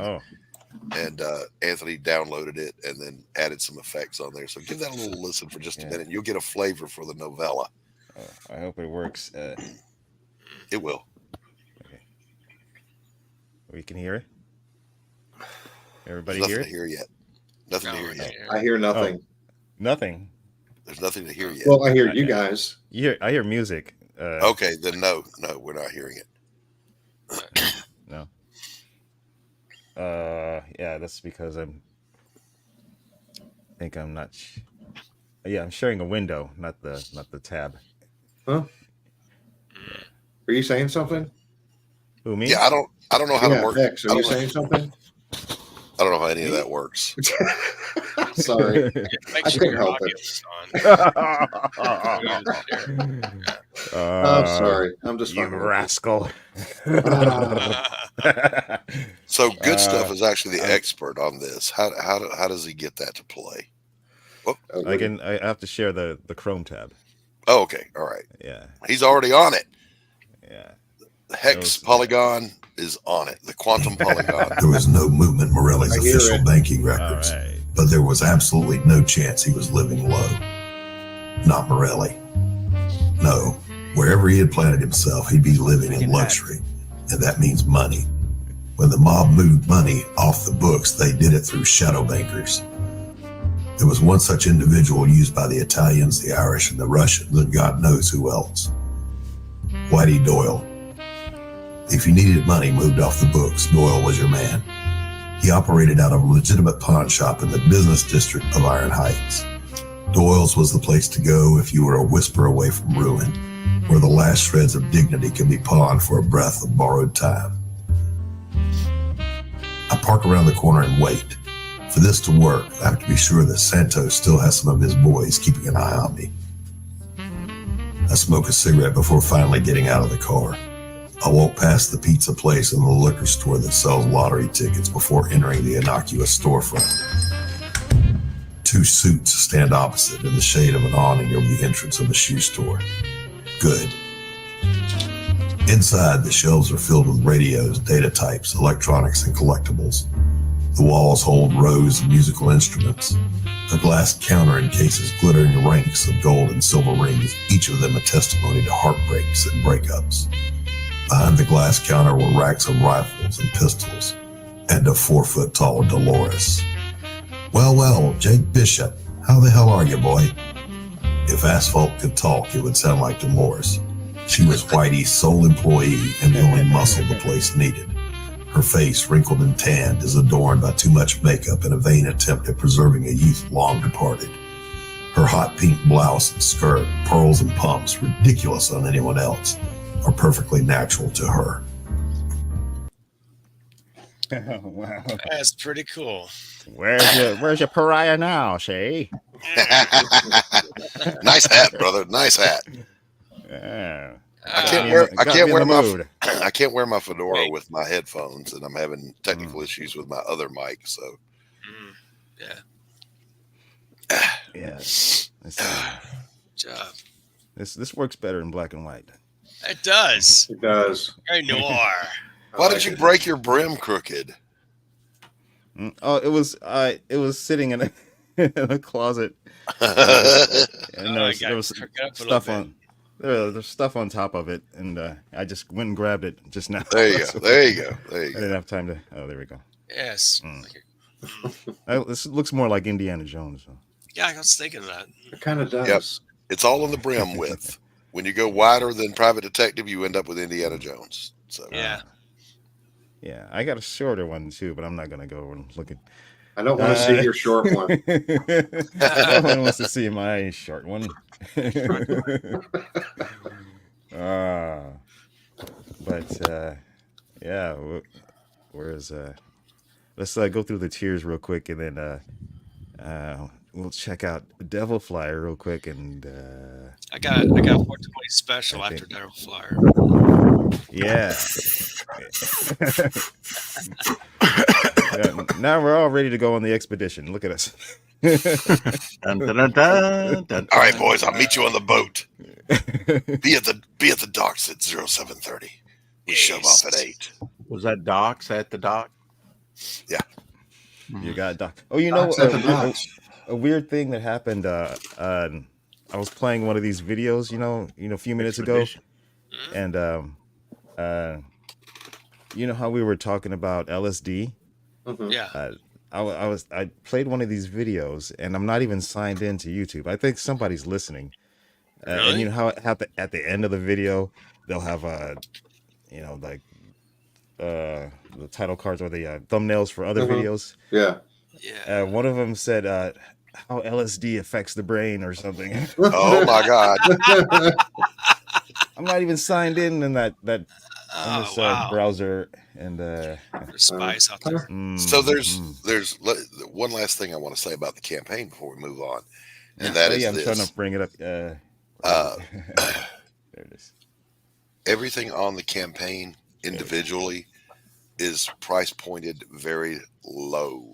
And Anthony downloaded it and then added some effects on there. So give that a little listen for just a minute. You'll get a flavor for the novella. I hope it works. It will. Okay. We can hear it. Everybody There's hear nothing it? to hear yet. Nothing to hear yet. I hear nothing. Nothing. There's nothing to hear yet. Well, I hear you guys. I hear music. Okay, then no, we're not hearing it. No. Yeah, that's because I'm not. I'm sharing a window, not the tab. Huh? Are you saying something? Who, me? Yeah, I don't know how to work. Hex, are you saying something? I don't know how any of that works. Sorry. Make sure your audio is on. I'm sorry. I'm just you rascal. So Good Stuff is actually the expert on this. How does he get that to play? Oh. I have to share the Chrome tab. Oh, okay. All right. Yeah. He's already on it. Yeah. The Hex polygon is on it. The quantum polygon. There was no movement in Morelli's official banking records, but there was absolutely no chance he was living low. Not Morelli. No. Wherever he had planted himself, he'd be living in luxury, and that means money. When the mob moved money off the books, they did it through shadow bankers. There was one such individual used by the Italians, the Irish, and the Russians, and God knows who else. Whitey Doyle. If you needed money moved off the books, Doyle was your man. He operated out of a legitimate pawn shop in the business district of Iron Heights. Doyle's was the place to go if you were a whisper away from ruin, where the last shreds of dignity can be pawned for a breath of borrowed time. I park around the corner and wait. For this to work, I have to be sure that Santos still has some of his boys keeping an eye on me. I smoke a cigarette before finally getting out of the car. I walk past the pizza place and the liquor store that sells lottery tickets before entering the innocuous storefront. Two suits stand opposite in the shade of an awning over the entrance of the shoe store. Good. Inside, the shelves are filled with radios, data types, electronics, and collectibles. The walls hold rows of musical instruments. A glass counter encases glittering ranks of gold and silver rings, each of them a testimony to heartbreaks and breakups. Behind the glass counter were racks of rifles and pistols, and a 4-foot-tall Dolores. Well, Jake Bishop, how the hell are you, boy? If asphalt could talk, it would sound like Dolores. She was Whitey's sole employee and the only muscle the place needed. Her face, wrinkled and tanned, is adorned by too much makeup in a vain attempt at preserving a youth long departed. Her hot pink blouse and skirt, pearls and pumps, ridiculous on anyone else, are perfectly natural to her. Oh, wow. That's pretty cool. Where's your pariah now, Shay? Nice hat, brother. Nice hat. Yeah. I can't wear my fedora with my headphones, and I'm having technical issues with my other mic. So, yeah. Yes. Job. This works better in black and white. It does. It does. Very noir. Why did you break your brim crooked? Oh, it was sitting in a closet. And there was stuff on. There's stuff on top of it, and I just went and grabbed it just now. There you go. There you go. There you I go. didn't have time to. Oh, there we go. Yes. This looks more like Indiana Jones. So. Yeah, I was thinking that. It kind of does. Yep. It's all on the brim width. When you go wider than Private Detective, you end up with Indiana Jones. So Yeah. Yeah, I got a shorter one too, but I'm not gonna go and look at. I don't want to see your short one. No one wants to see my short one. But yeah, where's let's go through the tiers real quick, and then we'll check out Devil Flyer real quick, and I got 420 special after Devil Flyer. Yeah. Yeah. Now we're all ready to go on the expedition. Look at us. Dun, dun, dun, dun, dun. all right, boys, I'll meet you on the boat. Be at the docks at 0730. We shove off at 8. Was that docks at the dock? Yeah. You got Doc. Oh, you know a weird thing that happened. I was playing one of these videos, you know, a few minutes ago, and you know how we were talking about LSD. Mhm. Yeah. I played one of these videos, and I'm not even signed into YouTube. I think somebody's listening. Really? And you know how at the end of the video they'll have you know, like the title cards or the thumbnails for other videos. Yeah. Yeah. One of them said how LSD affects the brain or something. Oh my God. I'm not even signed in that on this wow. browser, and There's spies out there. So there's one last thing I want to say about the campaign before we move on, and that is I'm this. trying to bring it up. There it is. Everything on the campaign individually is price pointed very low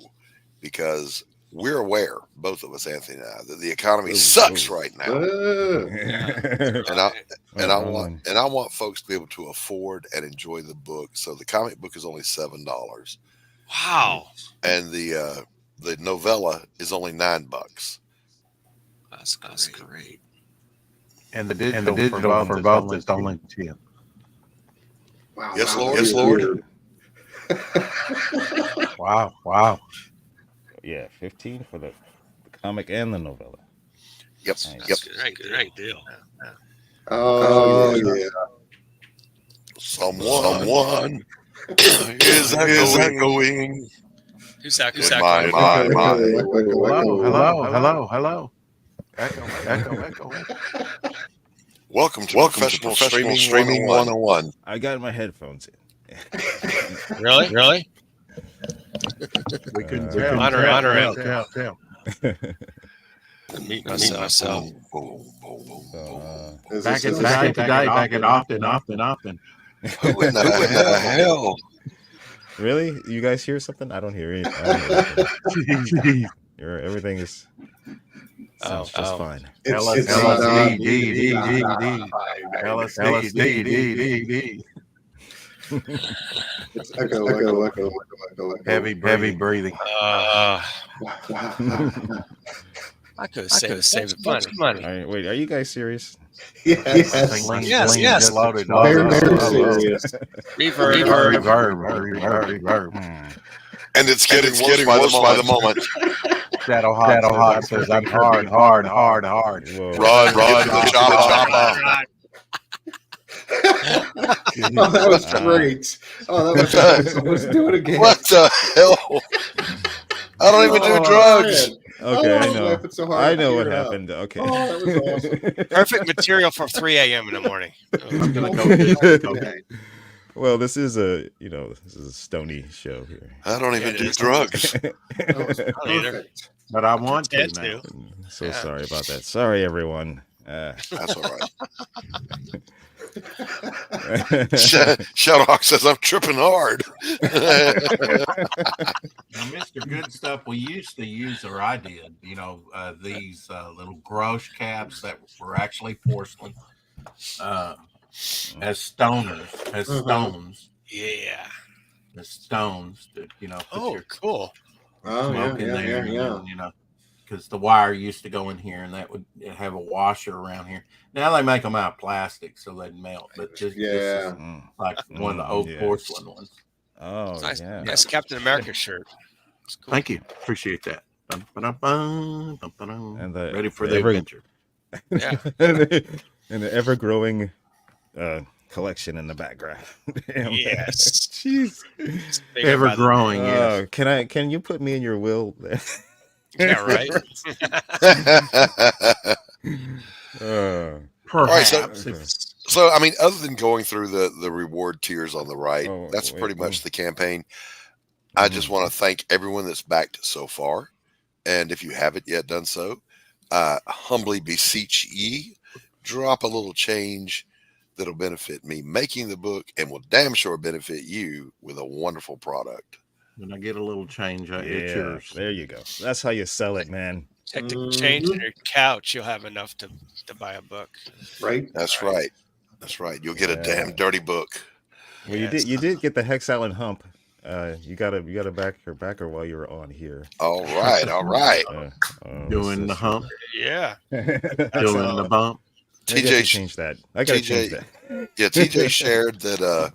because we're aware, both of us, Anthony and I, that the economy sucks right now. And I want folks to be able to afford and enjoy the book. So the comic book is only $7. Wow. And the novella is only $9. That's great. And the digital for both is only 10. Wow. Yes, wow, Lord. that's Yes, Lord. weird. Wow. Yeah, 15 for the comic and the novella. Yep. Nice. Yep. Great deal. Oh, yeah. Someone is echoing. Who's that? My. Hello. Echo. Welcome to Professional Streaming 101. I got my headphones in. Really? We couldn't tell. Tell. Meet myself. Back it often. Who in the hell? Really? You guys hear something? I don't hear it. Everything is sounds just fine. LSD. Echo. Heavy breathing. I could have saved a bunch of money. All right, wait, are you guys serious? Yes. Loaded. Very serious. Reverb. And it's getting worse by the moment. Shadow Hawk says I'm hard. Whoa. Run, the chopper. Oh, that was great. Oh, that was awesome. Let's do it again. What the hell? I don't even do drugs. Man. Okay, I know. So hard I know to what hear it happened. Okay. Oh, that was awesome. Perfect material for 3 a.m. in the morning. I'm gonna go. Okay. Well, this is a stony show here. I don't even do drugs. That was perfect. But I want to That's now. new. So sorry about that. Sorry, everyone. That's all right. Shadowhawk says I'm tripping hard. Now, Mr. Good Stuff, we used to use, or I did, these little Grosh caps that were actually porcelain as stones. Yeah. As stones to, put Oh, cool. smoke in there. And, because the wire used to go in here and that would have a washer around here. Now they make them out of plastic so they'd melt, but this is like one of the old porcelain ones. Oh, nice, yeah. Nice Captain America shirt. Cool. Thank you. Appreciate that. And ready for the adventure. Yeah. and the ever-growing collection in the background. Damn, yes. Jeez. Ever growing, yes. Can you put me in your will? Yeah, right. All right, so I mean, other than going through the reward tiers on the right, that's pretty much the campaign. I just want to thank everyone that's backed so far, and if you haven't yet done so, humbly beseech ye, drop a little change that'll benefit me making the book, and will damn sure benefit you with a wonderful product. When I get a little change, it's yours. There you go. That's how you sell it, man. Take the change on your couch, you'll have enough to buy a book. Right? That's right. That's right. You'll get a damn dirty book. Well, you did get the Hex Island hump. You got to back her backer while you were on here. All right. Doing the hump. Yeah. Doing the bump. TJ changed that. I got to change that. Yeah, TJ shared that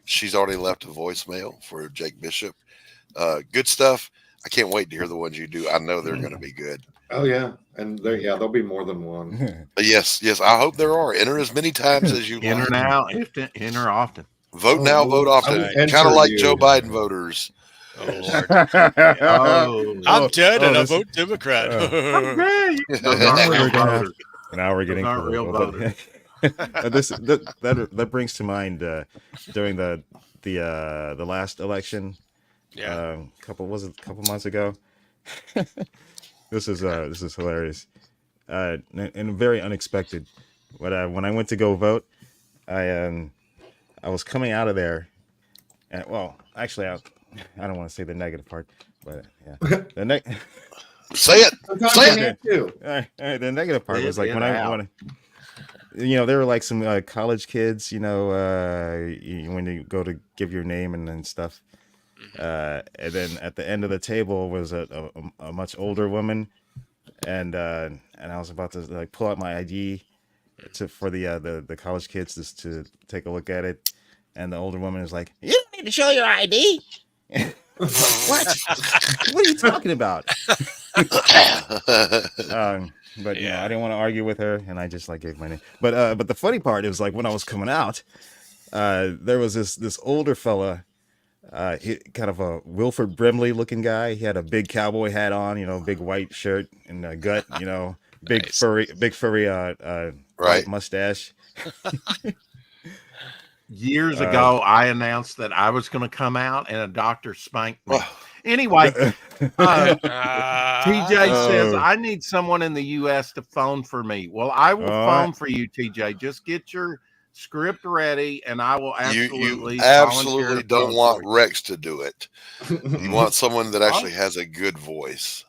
she's already left a voicemail for Jake Bishop. Good stuff. I can't wait to hear the ones you do. I know they're going to be good. Oh yeah, and there'll be more than one. Yes. I hope there are. Enter as many times as you enter like. now, enter often. Vote now, vote often. Kind of like Joe Biden voters. Oh Lord. I'm dead and I vote Democrat. Now we're getting real voters. that brings to mind during the last election. Yeah. A couple months ago. This is hilarious. And very unexpected. When I went to go vote, I was coming out of there, and actually I don't want to say the negative part, but yeah. Say it. All right, the negative part was like when I there were like some college kids, when you go to give your name and stuff. And then at the end of the table was a much older woman, and I was about to like pull out my ID for the college kids just to take a look at it, and the older woman is like, "You don't need to show your ID." What? What are you talking about? But I didn't want to argue with her, and I just like gave my name. But the funny part is like when I was coming out, there was this older fella. He kind of a Wilford Brimley looking guy. He had a big cowboy hat on, big white shirt and a gut, big furry white mustache. Years ago, I announced that I was going to come out, and a doctor spanked me. Anyway, TJ says, I need someone in the U.S. to phone for me. Well, I will phone for you, TJ. Just get your script ready, and I will absolutely. You absolutely don't want Rex to do it. You want someone that actually has a good voice.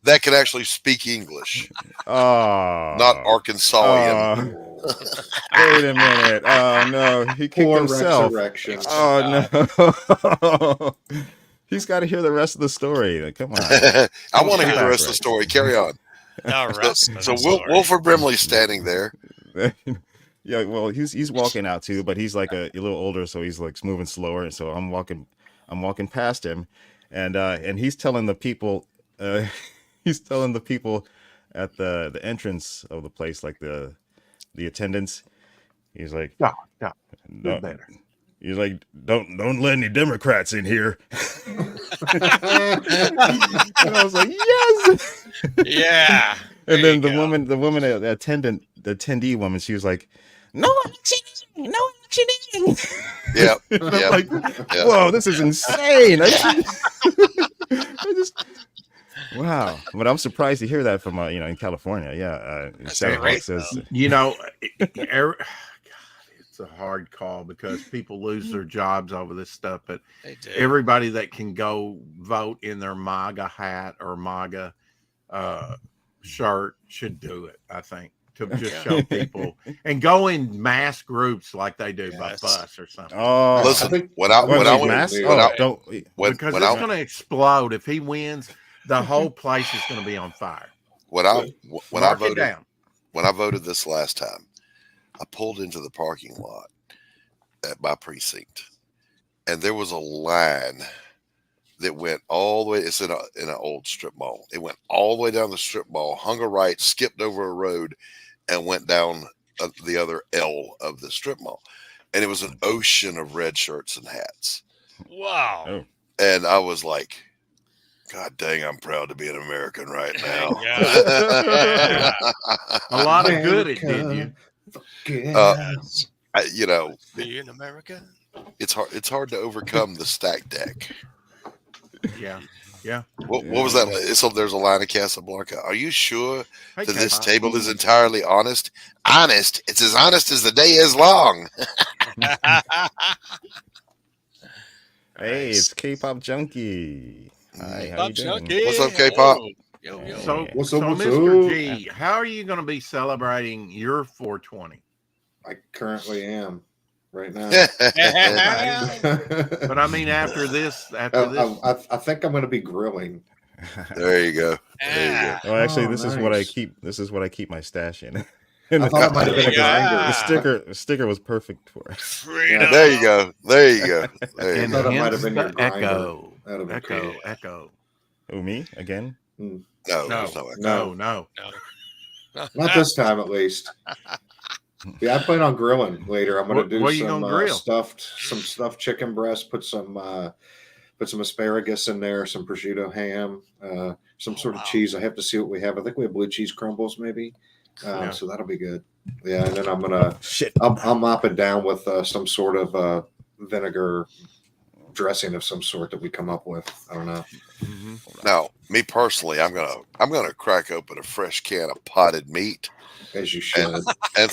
That can actually speak English. Not Arkansasian. Wait a minute. Oh no, he kicked himself. Oh no. He's got to hear the rest of the story. Like, come on. I want to hear the rest of the story. Carry on. So Wilford Brimley's standing there. Yeah, well, he's walking out too, but he's like a little older, so he's like moving slower. And so I'm walking past him, and he's telling the people, at the entrance of the place, like the attendants. He's like, no, better. He's like, don't let any Democrats in here. And I was like, yes. Yeah. And then the woman, attendee woman, she was like, no actioning. Yeah. Like, whoa, this is insane. Wow. Wow, but I'm surprised to hear that from in California. Yeah, Shadowhawk says, God, it's a hard call because people lose their jobs over this stuff. But everybody that can go vote in their MAGA hat or MAGA shirt should do it. I think to just show people and go in mass groups like they do by bus or something. Oh, listen, because it's going to explode if he wins. The whole place is going to be on fire. When I voted this last time, I pulled into the parking lot at my precinct, and there was a line that went all the way. It's in an old strip mall. It went all the way down the strip mall, hung a right, skipped over a road, and went down the other L of the strip mall. And it was an ocean of red shirts and hats. Wow. Oh. And I was like, God dang, I'm proud to be an American right now. A lot of good it did you. Be in America. It's hard to overcome the stack deck. Yeah. What was that? So there's a line of Casablanca. Are you sure that this table is entirely honest? Honest? It's as honest as the day is long. Hey, it's K-pop Junkie. Hi, how you doing? What's up, K-pop? So Mr. G, how are you going to be celebrating your 420? I currently am right now. But I mean, after this, I think I'm going to be grilling. There you go. Well, actually, this is what I keep. This is what I keep my stash in. I thought it might have been a grinder. The sticker was perfect for it. Yeah, there you go. And I thought it might have been your echo. grinder. Echo. Oh, me again? No. Not this time, at least. Yeah, I plan on grilling later. I'm going to do some stuffed chicken breast. Put some asparagus in there, some prosciutto ham, some sort of cheese. I have to see what we have. I think we have blue cheese crumbles, maybe. So that'll be good. Yeah, and then I'm gonna I'll mop it down with some sort of vinegar dressing of some sort that we come up with. I don't know. Now, me personally, I'm gonna crack open a fresh can of potted meat, as you should, and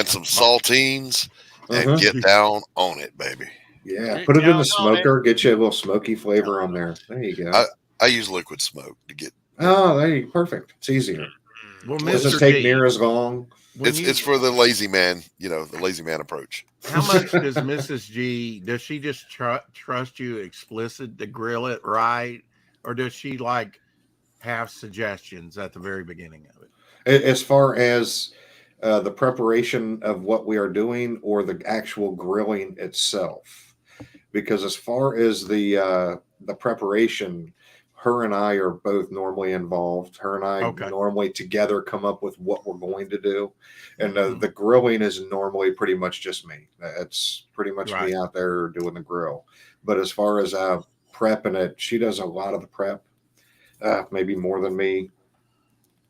some saltines, and get down on it, baby. Yeah, put it in the smoker. Get you a little smoky flavor on there. There you go. I use liquid smoke to get. Oh, there you go. Perfect. It's easier. Well, it doesn't take near as long. It's for the lazy man, the lazy man approach. How much does Mrs. G, does she just trust you explicit to grill it right? Or does she have suggestions at the very beginning of it? As far as the preparation of what we are doing or the actual grilling itself? Because as far as the preparation, her and I are both normally involved. Her and I normally together come up with what we're going to do. And the grilling is normally pretty much just me. It's pretty much me out there doing the grill. But as far as prepping it, she does a lot of the prep, maybe more than me.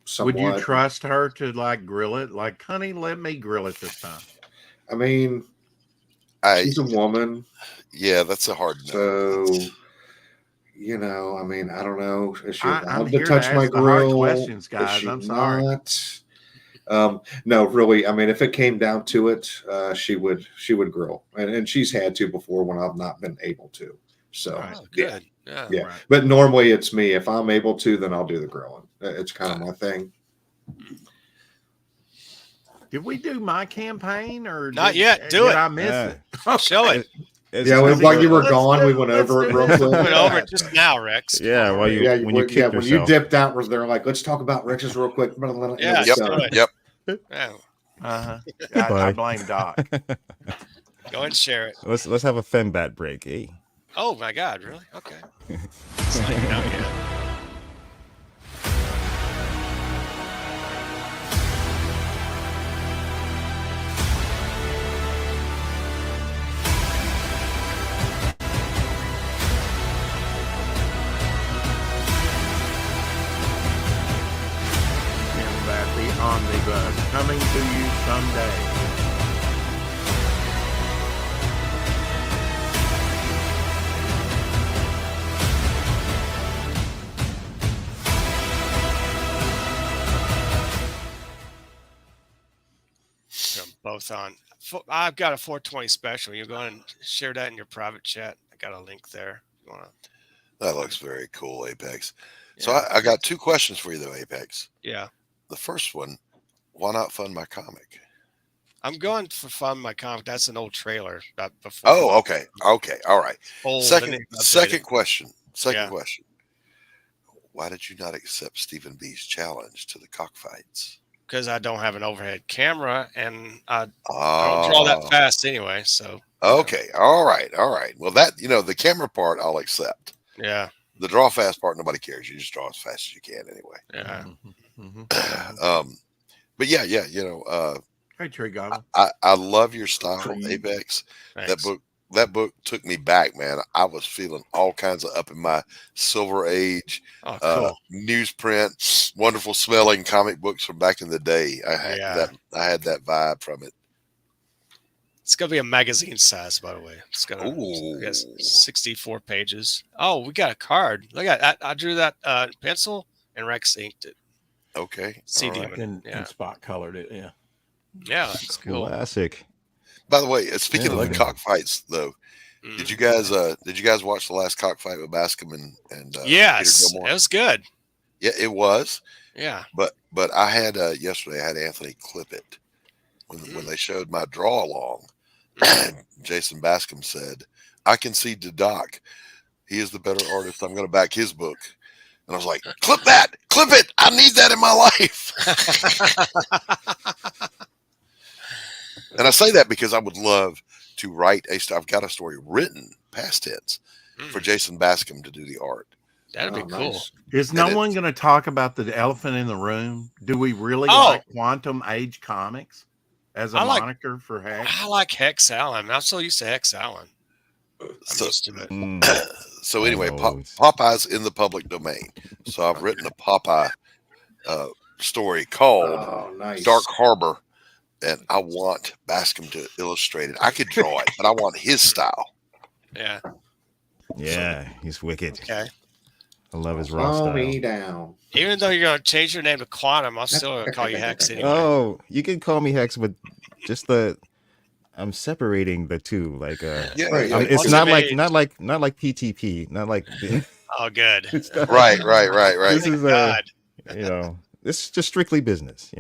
Somewhat. Would you trust her to grill it? Honey, let me grill it this time. I mean, she's a woman. Yeah, that's a hard no. So... I mean, I don't know. Is she allowed to touch my grill? Questions, guys. I'm sorry. Not? No, really. I mean, if it came down to it, she would grill, and she's had to before when I've not been able to. So good. Yeah. Right. But normally it's me. If I'm able to, then I'll do the grilling. It's kind of my thing. Did we do my campaign or not yet? Did I miss it? Show it. While you were gone, we went over it real quick. We went over it just now, Rex. Yeah, when you dipped out, was there let's talk about Rex's real quick. Yeah, yep. I blame Doc. Go ahead and share it. Let's have a fembat break, eh? Oh my God, really? Okay. It's not even out yet. Omnibus coming to you someday. both on. I've got a 420 special. You go ahead and share that in your private chat. I got a link there. You wanna... That looks very cool, Apex. Yeah. So I got 2 questions for you, though, Apex. Yeah. The first one, why not fund my comic? I'm going for Fund My Comic. That's an old trailer. Before Oh, okay. Okay. All right. old, Second and it's updated. question. Second Yeah. question. Why did you not accept Stephen B's challenge to the cockfights? Because I don't have an overhead camera, and I don't draw that fast anyway. So Okay. All right. All right. Well, that, the camera part I'll accept. yeah, The draw fast part, nobody cares. You just draw as fast as you can anyway. yeah. But yeah, Hey, Tree Goblin. I love your style, Tree. Apex. Thanks. That book took me back, man. I was feeling all kinds of up in my Silver Age, Oh, cool. newsprint, wonderful smelling comic books from back in the day. I had that vibe from it. It's gonna be a magazine size, by the way. It's gonna Ooh. it has 64 pages. Oh, we got a card. Look at that. I drew that pencil, and Rex inked it. Okay. CD. All right. And spot colored it. Yeah. Yeah, it's cool. Classic. By the way, speaking Yeah, of the cockfights, though, did you guys watch the last cockfight with Bascom and Yes, Peter it Gilmore? was good. Yeah, it was. Yeah. But I had yesterday. I had Anthony clip it when they showed my draw along. Jason Bascom said, "I concede to Doc. He is the better artist. I'm going to back his book." And I was like, "Clip that! Clip it! I need that in my life." And I say that because I would love to write I've got a story written past tense for Jason Bascom to do the art. That'd be cool. Nice. Is no one going to talk about the elephant in the room? Do we really Oh. like Quantum Age Comics as a I like- moniker for Hex? I like Hex Allen. I'm so used to Hex Allen. I'm So, used to it. so anyway, Oh. Popeye's in the public domain. So I've written a Popeye story called Oh, nice. Dark Harbor, and I want Bascom to illustrate it. I could draw it, but I want his style. Yeah. Yeah, he's wicked. Okay. I love his raw Slow style. me down. Even though you're gonna change your name to Quantum, I'll still gonna call you Hex anyway. Oh, you can call me Hex, but just I'm separating the two. Like, Yeah, Right, yeah. it's What's not the like age? not like PTP, not like Oh, good. Right. This is God. this is just strictly business,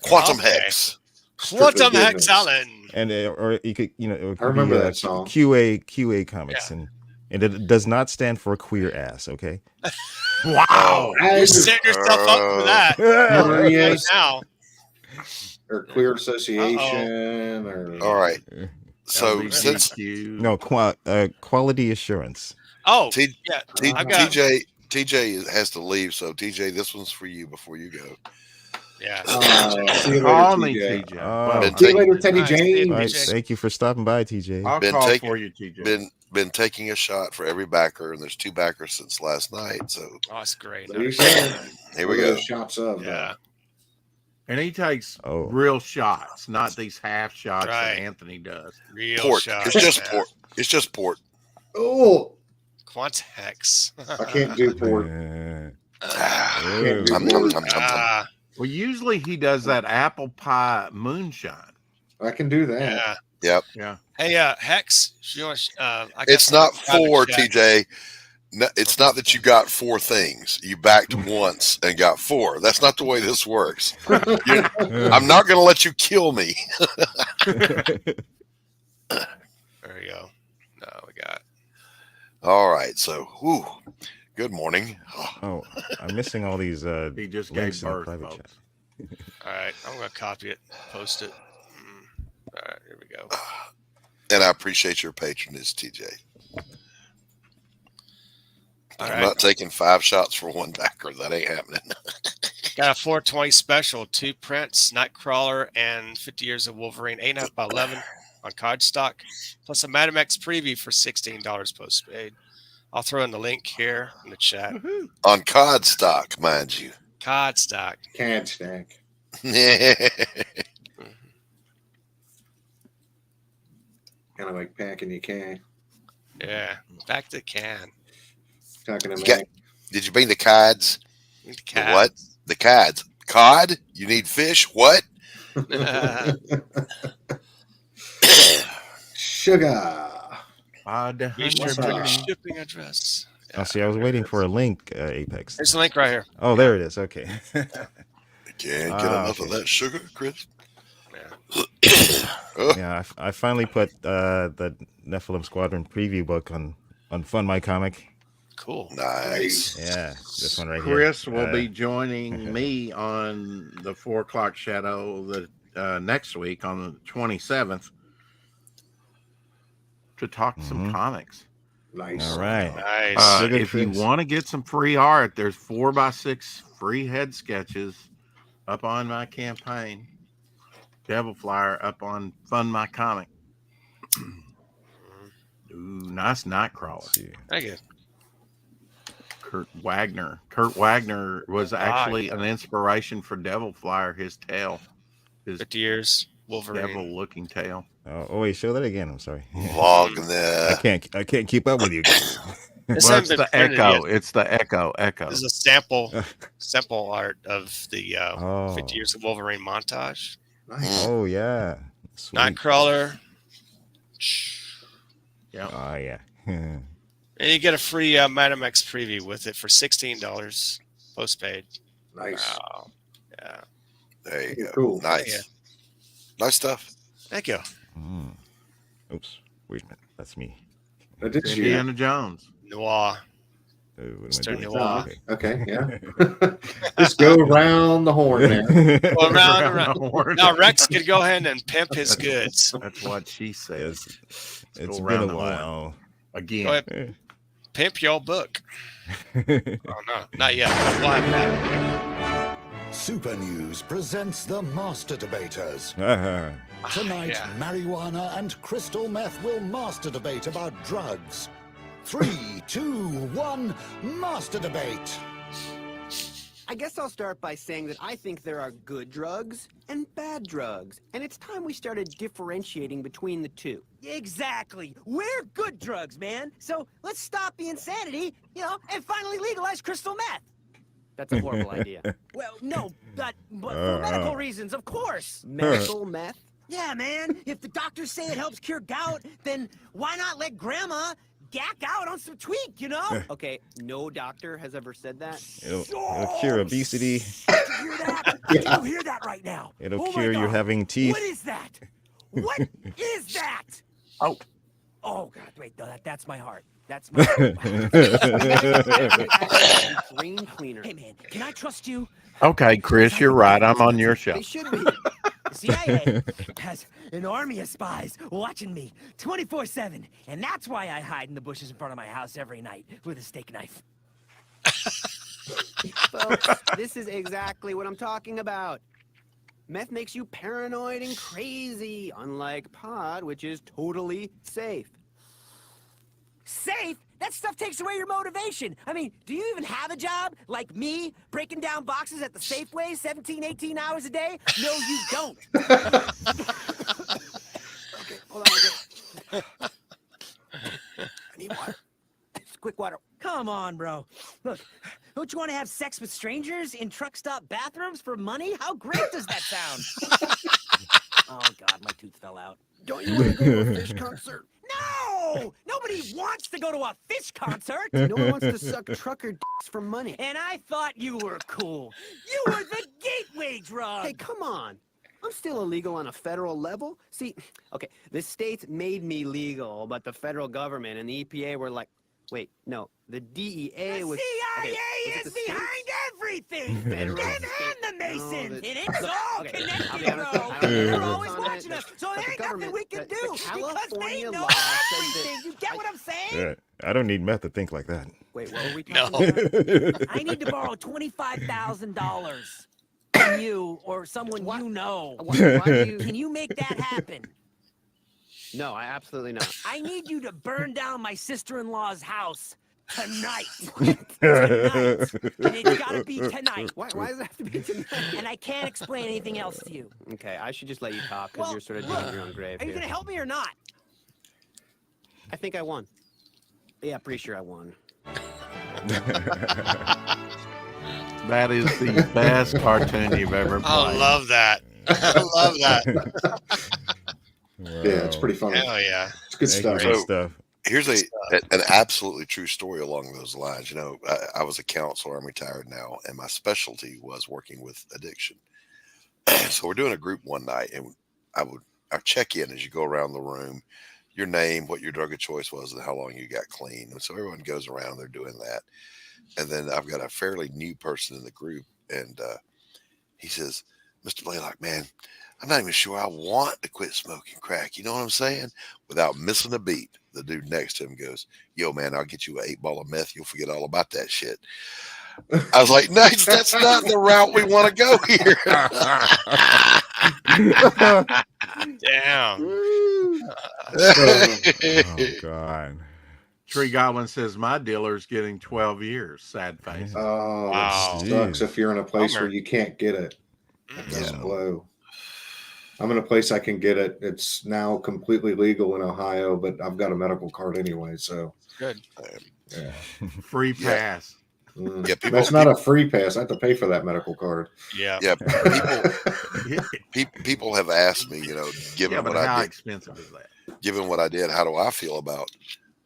Quantum Okay. Hex. Quantum goodness. Hex Allen. and or you could it could I remember be, that song. QA Comics, and it does not stand for queer ass. Okay. Wow. You're setting yourself up for that right Yes. now. Or Queer Association. Or All right. So since LGBTQ. No, quality assurance. Oh, T- yeah. T- I've got, TJ has to leave, so TJ, this one's for you before you go. yeah. see you Call later, me, TJ. TJ. Been See you taking- later, Teddy Nice, James. All right, TJ. thank you for stopping by, TJ. I'll Been call taking- for you, TJ. Been taking a shot for every backer, and there's 2 backers since last night. So Oh, that's great. There you Nice. go. here we What are go. those shots of. Yeah. And he takes Oh. real shots, not these half shots Right. that Anthony does. Real Port. shot. It's just man. port. It's just port. Oh, Quantum Hex. I can't do port. Ooh. Ah, Well, usually he does that apple pie moonshine. I can do that. yeah. Yep. Yeah. Hey, Hex. You want, I got It's some not private 4, chat. TJ. No, it's not that you got 4 things. You backed once and got 4. That's not the way this works. I'm not going to let you kill me. There you go. No, we got. All right. So, good morning. Oh, I'm missing all these He just links gave in the birth, private folks. chat. All right, I'm gonna copy it, post it. All right, here we go. And I appreciate your patronage, TJ. All I'm right, not taking 5 shots for 1 backer. That ain't happening. got a 420 special, 2 prints, Nightcrawler and 50 Years of Wolverine, 8.5 by 11 on cardstock, plus a Madam X preview for $16 postpaid. I'll throw in the link here in the chat. On COD stock, mind you. Cardstock. Cad stack. Kind of like packing your can. Yeah, back to can. Talking to You got- Mac. Did you mean the CODs? The Cat. what? The CODs. COD? You need fish? What? Sugar. Shipping address. Oh, see, I was waiting for a link, Apex. There's a link right here. Oh, there it is. Okay. Can't get enough of that sugar, Chris. Yeah, I finally put the Nephilim Squadron preview book on Fund My Comic. Cool. Nice. Yeah, this one right Chris here. will be joining me on the 4 o'clock shadow next week on the 27th to talk some comics. Nice. All right. Nice. If you want to get some free art, there's 4x6 free head sketches up on my campaign. Devil Flyer up on Fund My Comic. Ooh, nice Nightcrawler. Thank you. Kurt Wagner. Kurt Wagner was actually an inspiration for Devil Flyer. His tail, his 50 years Wolverine. devil-looking tail. Oh wait, show that again. I'm sorry. Wagner. I can't keep up with you guys. This Well, hasn't it's been the printed Echo. yet. It's the Echo. This is a sample art of the 50 years of Wolverine montage. Nice. Oh yeah. Sweet. Nightcrawler. Yeah. Oh yeah. And you get a free Madam X preview with it for $16 postpaid. Nice. Wow. Yeah. There you go. Cool. Nice. Yeah. Nice stuff. Thank you. Oops. Wait a minute. That's me. Did you? Indiana Jones. Noir. Oh, what am I Mr. doing? Noir. Okay, yeah. Just go around the horn there. Well, around. Around. Now Rex could go ahead and pimp his goods. That's what she says. It's Go been around a the horn. while. Again. Go ahead. Pimp your book. Oh no, not yet. We'll have that. Super News presents the Master Debaters. Tonight, Yeah. marijuana and crystal meth will master debate about drugs. 3, 2, 1, Master Debate. I guess I'll start by saying that I think there are good drugs and bad drugs, and it's time we started differentiating between the two. Exactly. We're good drugs, man. So let's stop the insanity, and finally legalize crystal meth. That's a horrible idea. Well, no, but for medical reasons, of course. Medical meth? Yeah, man. If the doctors say it helps cure gout, then why not let grandma gack out on some tweak, Okay, no doctor has ever said that. It'll cure obesity. Did you hear that? Did you hear that right now? It'll Oh my cure you God. having teeth. What is that? What is that? Oh. Oh, God, wait, no, that's my heart. That's my Brain cleaner. Hey, man, can I trust you? Okay, Chris, you're right. I'm on your show. They should be. The CIA has an army of spies watching me 24/7, and that's why I hide in the bushes in front of my house every night with a steak knife. Folks, this is exactly what I'm talking about. Meth makes you paranoid and crazy, unlike pot, which is totally safe. Safe? That stuff takes away your motivation. I mean, do you even have a job like me, breaking down boxes at the Safeway 17, 18 hours a day? No, you don't. Okay, hold on. I need water. Just quick water. Come on, bro. Look, don't you want to have sex with strangers in truck stop bathrooms for money? How great does that sound? Oh, God, my tooth fell out. Don't you want to go to a fish concert? No! Nobody wants to go to a fish concert. No one wants to suck trucker dicks for money. And I thought you were cool. You were the gateway drug. Hey, come on. I'm still illegal on a federal level. See, okay, the states made me legal, but the federal government and the EPA were like, wait, no, the DEA The was... CIA okay, was it is the states? behind everything. Federal Them state- and the Masons. No, and it's all okay, connected, I'll be honest, bro. I don't They're know always on it, watching us, so but there the ain't nothing government- we can the do because California they know law says that- everything. You get what I'm saying? Yeah, I don't need meth to think like that. Wait, what were we No. talking about? I need to borrow $25,000 from you or someone you know. Why do you... Can you make that happen? No, I absolutely not. I need you to burn down my sister-in-law's house tonight. Tonight. And it's gotta be tonight. Why does it have to be tonight? And I can't explain anything else to you. Okay, I should just let you talk because Well, you're sort of look, digging your own grave Are you here. gonna help me or not? I think I won. Yeah, pretty sure I won. That is the best cartoon you've ever played. I love that. I love that. Yeah, it's pretty funny. Hell yeah. It's Good Thank stuff. you, good stuff. Here's an absolutely true story along those lines. You know, I was a counselor. I'm retired now, and my specialty was working with addiction. So we're doing a group one night, and I check in as you go around the room, your name, what your drug of choice was, and how long you got clean. And so everyone goes around, they're doing that. And then I've got a fairly new person in the group, and he says, Mr. Blalock, man, I'm not even sure I want to quit smoking crack. You know what I'm saying? Without missing a beat, the dude next to him goes, yo, man, I'll get you an 8 ball of meth. You'll forget all about that shit. I was like, nice, that's not the route we want to go here. Damn. Oh, God. Tree Goblin says my dealer's getting 12 years. Sad face. Oh, Wow. it sucks if you're in a place Bummer. where you can't get it. That's Yeah. a blow. I'm in a place I can get it. It's now completely legal in Ohio, but I've got a medical card anyway, so Good. yeah. Free pass. Yeah, That's not a free pass. I have to pay for that medical card. Yeah. Yeah, people have asked me, you know, given but what how I did, expensive is that? given what I did, how do I feel about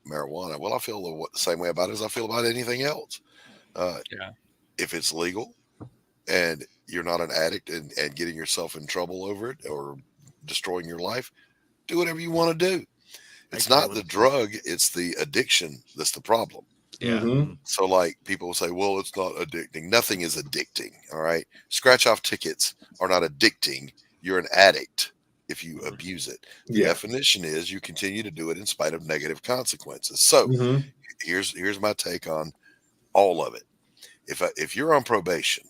marijuana? Well, I feel the same way about it as I feel about anything else. If it's legal and you're not an addict and getting yourself in trouble over it or destroying your life, do whatever you want to do. It's not the drug, it's the addiction that's the problem. Yeah. Mm-hmm. So like people say, well, it's not addicting. Nothing is addicting. All right. Scratch off tickets are not addicting. You're an addict if you abuse it. The definition is you continue to do it in spite of negative consequences. So here's my take on all of it. If you're on probation,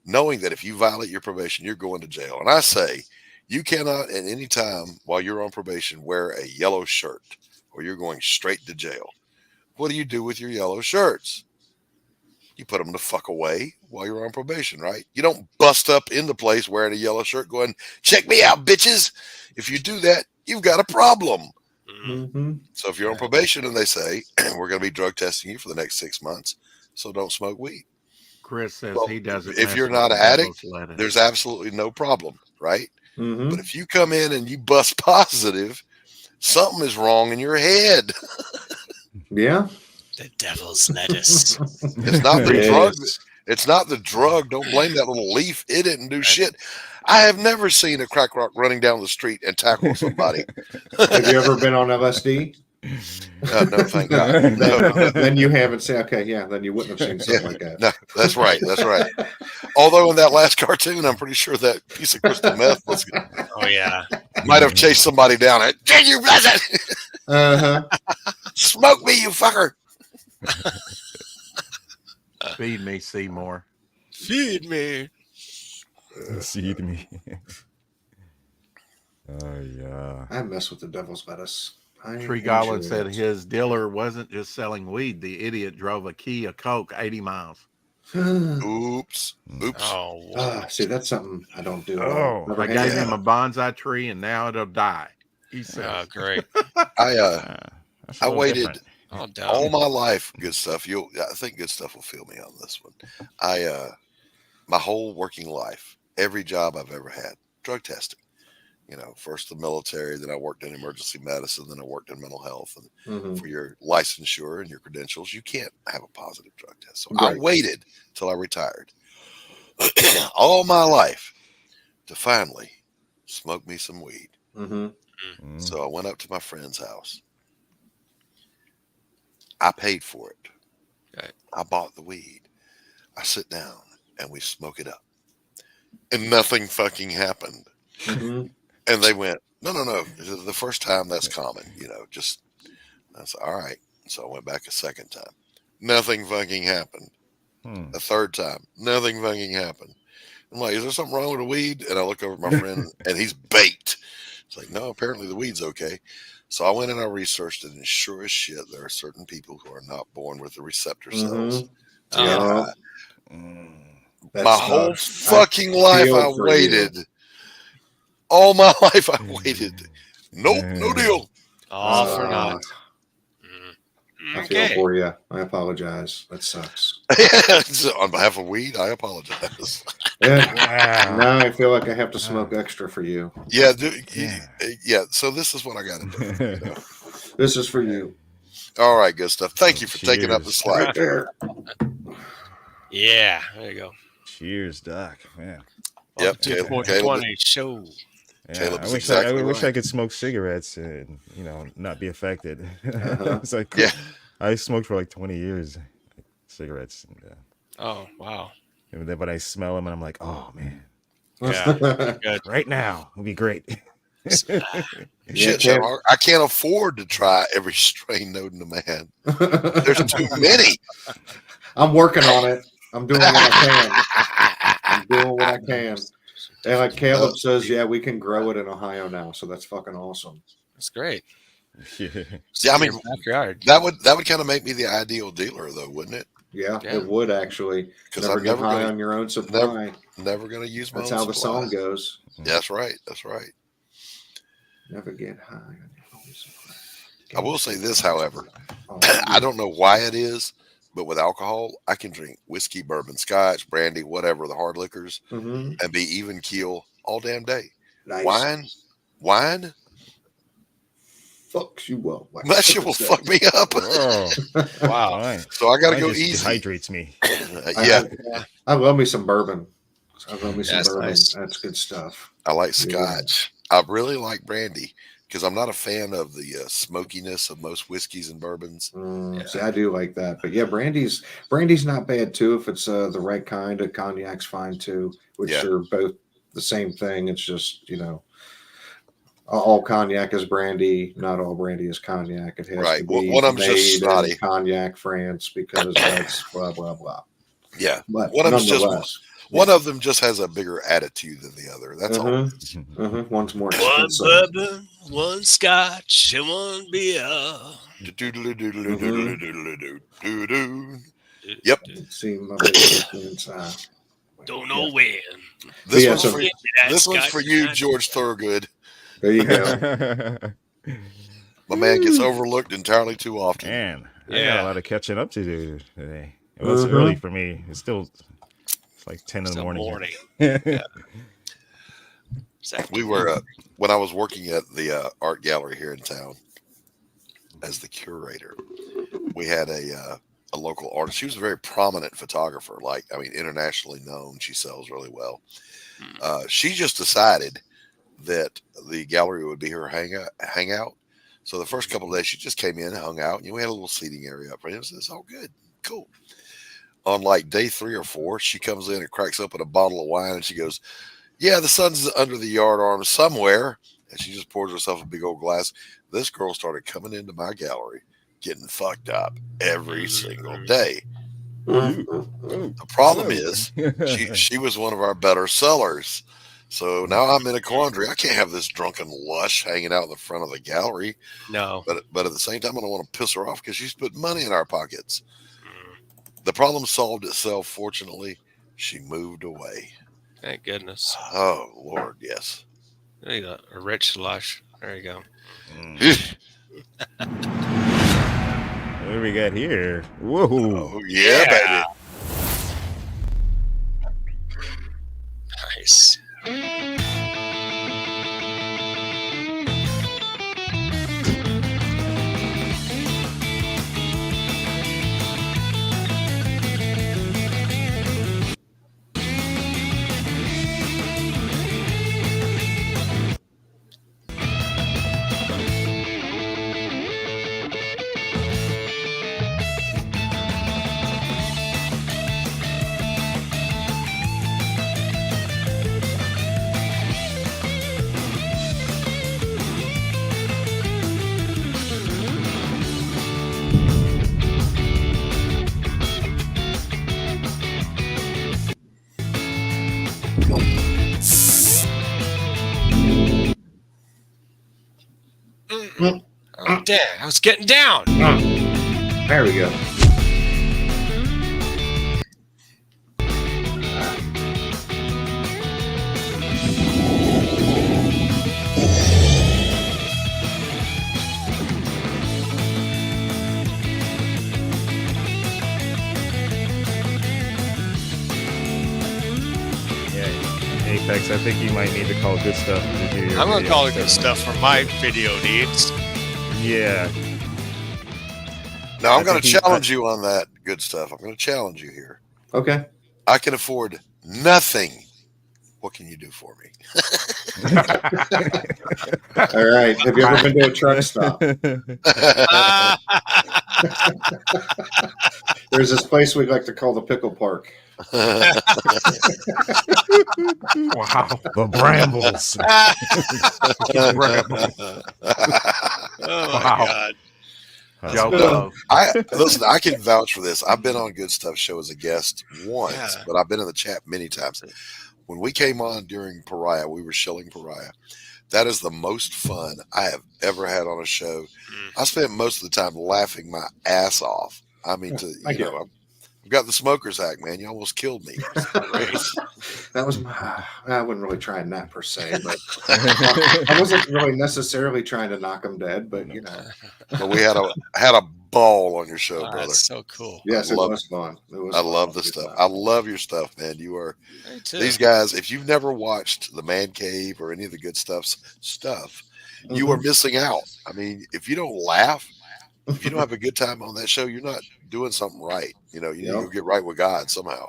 knowing that if you violate your probation, you're going to jail. And I say you cannot at any time while you're on probation wear a yellow shirt or you're going straight to jail. What do you do with your yellow shirts? You put them the fuck away while you're on probation, right? You don't bust up in the place wearing a yellow shirt going, check me out, bitches. If you do that, you've got a problem. So if you're on probation and they say, we're going to be drug testing you for the next 6 months, so don't smoke weed. Chris says he doesn't. If you're not an addict, there's absolutely no problem, right? But if you come in and you bust positive, something is wrong in your head. Yeah. The devil's lettuce. It's not the drug. It's not the drug. Don't blame that little leaf. It didn't do shit. I have never seen a crack rock running down the street and tackle somebody. Have you ever been on LSD? No, thank God. Then you haven't seen. Okay, yeah. Then you wouldn't have seen something like that. No, that's right. That's right. Although in that last cartoon, I'm pretty sure that piece of crystal meth was. Oh yeah. Might have chased somebody down. Did you realize it? Smoke me, you fucker. Feed me, Seymour. Feed me. Feed me. Oh yeah. I mess with the devil's lettuce. Tree Goblin said his dealer wasn't just selling weed. The idiot drove a Kia Coke 80 miles. Oops. Oh, see, that's something I don't do. I gave him a bonsai tree, and now it'll die. He said, "Oh, great." I waited all my life. Good stuff. I think Good Stuff will feel me on this one. My whole working life, every job I've ever had, drug testing. You know, first the military, then I worked in emergency medicine, then I worked in mental health. And for your licensure and your credentials, you can't have a positive drug test. So I waited till I retired all my life to finally smoke me some weed. So I went up to my friend's house. I paid for it. Okay. I bought the weed. I sit down and we smoke it up. And nothing fucking happened. And they went, no. The first time that's common, you know, just, that's all right. So I went back a second time. Nothing fucking happened. A third time, nothing fucking happened. I'm like, is there something wrong with the weed? And I look over at my friend and he's baked. It's like, no, apparently the weed's okay. So I went and I researched it, and sure as shit, there are certain people who are not born with the receptor cells. My whole fucking life I waited. All my life I waited. Nope, no deal. All for naught. I feel for you. I apologize. That sucks. On behalf of weed, I apologize. Yeah. Now I feel like I have to smoke extra for you. Yeah, yeah. So this is what I got to do. You know? This is for you. All right, good stuff. Thank you for taking up the slack. Right there. Yeah, there you go. Cheers, Doc. Man. Yep. To 420 show. Yeah, I wish I could smoke cigarettes and not be affected. It's like I smoked for like 20 years, cigarettes. And, oh wow! But I smell them and I'm like, oh man, yeah, right now would be great. Shit, I can't afford to try every strain known to man. There's too many. I'm working on it. I'm doing what I can. And like Caleb says, yeah, we can grow it in Ohio now, so that's fucking awesome. That's great. See, I mean, that would kind of make me the ideal dealer, though, wouldn't it? Yeah, it would actually. Because I'm never high on your own supply. Never going to use my own supply. That's how the song goes. That's right. That's right. Never get high on your own supply. I will say this, however, I don't know why it is, but with alcohol, I can drink whiskey, bourbon, scotch, brandy, whatever, the hard liquors, and be even keel all damn day. Nice. Wine fucks you up. That shit will fuck me up. Wow. So I got to go just easy. Dehydrates me. I love me some burban. Bourbon. Nice. That's good stuff. I like scotch. I really like brandy because I'm not a fan of the smokiness of most whiskeys and bourbons. See, I do like that, but yeah, brandy's not bad too if it's the right kind. Of cognac's fine too, which are both the same thing. It's just all cognac is brandy. Not all brandy is cognac. It has to be one of them's just snotty. in Cognac, France, because that's blah blah blah. Yeah, but one of them just has a bigger attitude than the other. That's all. One's more one expensive. bourbon, one scotch, and one beer. Yep. See my baby inside. Don't know when. This one's for you, George Thorogood. There you go. My man gets overlooked entirely too often. Man, I got a lot of catching up to do today. It was early for me. It's like 10 in the morning. We were when I was working at the art gallery here in town as the curator. We had a local artist. She was a very prominent photographer, internationally known. She sells really well. She just decided that the gallery would be her hangout. So the first couple of days, she just came in, hung out, and we had a little seating area up front. It's all good, cool. On like day 3 or 4, she comes in and cracks open a bottle of wine, and she goes, "Yeah, the sun's under the yard arm somewhere." And she just pours herself a big old glass. This girl started coming into my gallery, getting fucked up every single day. The problem is she was one of our better sellers. So now I'm in a quandary. I can't have this drunken lush hanging out in the front of the gallery. No. But at the same time, I don't want to piss her off because she's putting money in our pockets. The problem solved itself. Fortunately, she moved away. Thank goodness. Oh, Lord, yes. There you go. A rich lush. There you go. What do we got here? Whoa. Oh, yeah, baby. Nice. Oh, damn. I was getting down. There we go. Apex, I think you might need to call Good Stuff to do your I'm gonna video call it instead Good of- Stuff for my video needs. Yeah. Now I'm I going to think he- challenge you on that. Good Stuff. I'm going to challenge you here. Okay. I can afford nothing. What can you do for me? All right. Have you ever been to a truck stop? There's this place we like to call the Pickle Park. Wow. The Brambles. Oh my Wow. God. Listen, I can vouch for this. I've been on Good Stuff show as a guest once, Yeah. but I've been in the chat many times. When we came on during Pariah, we were shilling Pariah. That is the most fun I have ever had on a show. I spent most of the time laughing my ass off. I mean, I've got the Smokers Act, man. You almost killed me. That was I wasn't really trying that per se, but I wasn't really necessarily trying to knock them dead, but you know. But we had a ball on your show, Oh, brother. that's so cool. Yes, it was fun. I love the stuff. I love your stuff, man. You are Me too. these guys. If you've never watched the Man Cave or any of the Good Stuff, you are missing out. I mean, if you don't laugh, if you don't have a good time on that show, you're not doing something right. You know, you need to get right with God somehow.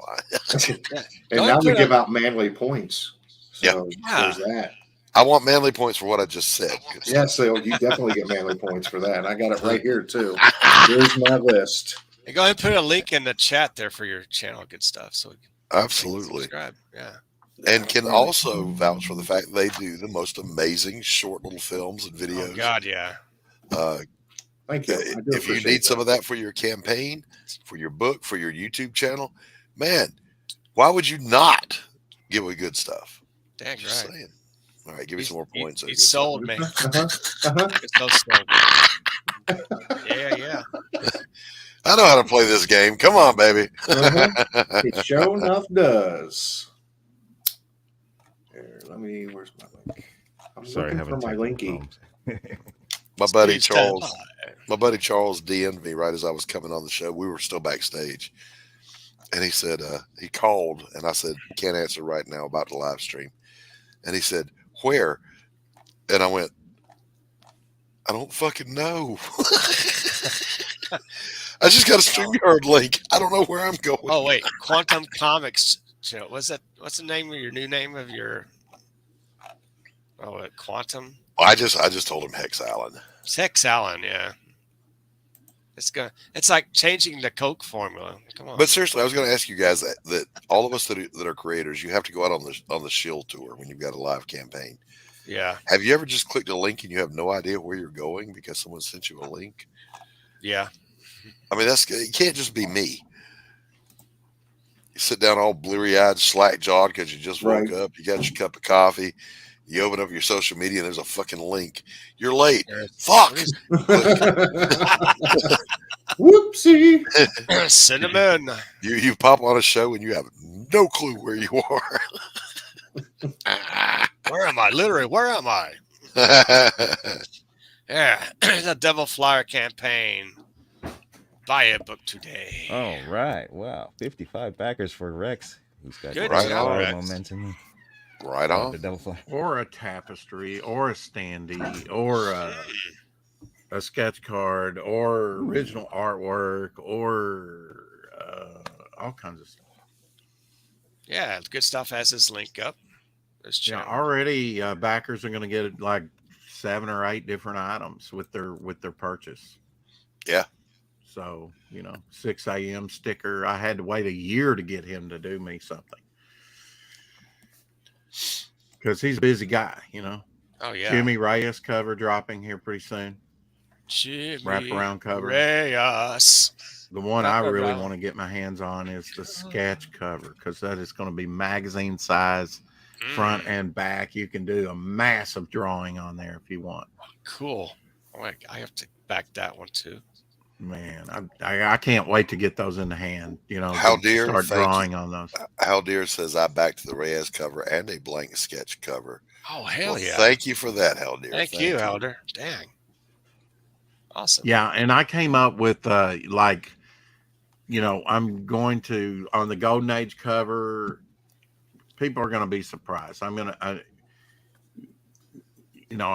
And now we give out manly points. So Yeah. there's that. I want manly points for what I just said. Yeah, so you definitely get manly points for that. And I got it right here too. Here's my list. Hey, go ahead and put a link in the chat there for your channel. Good Stuff. So we can Absolutely. subscribe. Yeah. And can also vouch for the fact they do the most amazing short little films and videos. Oh God, yeah. Thank you. If you need some of that for your campaign, for your book, for your YouTube channel, man, why would you not give away Good Stuff? Dang Just right. saying. All right, give me some more points. He sold me. It's so sold. Yeah. I know how to play this game. Come on, baby. It sure enough does. Here, where's my link? I'm looking for my linky. My buddy Charles DM'd me right as I was coming on the show. We were still backstage. And he said, he called, and I said, can't answer right now, about the live stream. And he said, where? And I went, I don't fucking know. I just got a StreamYard link. I don't know where I'm going. Oh wait, Quantum Comix. What's the name of your new name of your? Oh, Quantum. I just told him Hex Allen. It's Hex Allen, yeah. It's like changing the Coke formula. Come on. But seriously, I was going to ask you guys that all of us that are creators, you have to go out on the Shield tour when you've got a live campaign. Yeah. Have you ever just clicked a link and you have no idea where you're going because someone sent you a link? Yeah. I mean, it can't just be me. You sit down all bleary-eyed, slack-jawed because you just woke up. You got your cup of coffee. You open up your social media and there's a fucking link. You're late. Fuck. Whoopsie. Cinnamon. You pop on a show and you have no clue where you are. Where am I? Literally, where am I? Yeah. The Devil Flyer campaign. Buy a book today. All right. Wow. 55 backers for Rex. He's got Good job, solid Rex. momentum. Right on. The Devil Fly. Or a tapestry, or a standee, or a sketch card, or original artwork, or all kinds of stuff. Yeah, Good Stuff has his link up. Yeah, already backers are going to get like 7 or 8 different items with their purchase. Yeah. So 6 a.m. sticker. I had to wait a year to get him to do me something because he's a busy guy. Oh yeah. Jimmy Reyes cover dropping here pretty soon. Jimmy Wraparound cover. Reyes. The one I really want to get my hands on is the sketch cover because that is going to be magazine size, front and back. You can do a massive drawing on there if you want. Cool. I have to back that one too. Man, I can't wait to get those in the hand. How dear, start drawing on those. How dear says I backed the Reyes cover and a blank sketch cover. Oh hell yeah! Thank you for that, Hell dear. Thank you, Elder. Dang. Awesome. Yeah, and I came up with I'm going to on the Golden Age cover. people are going to be surprised. I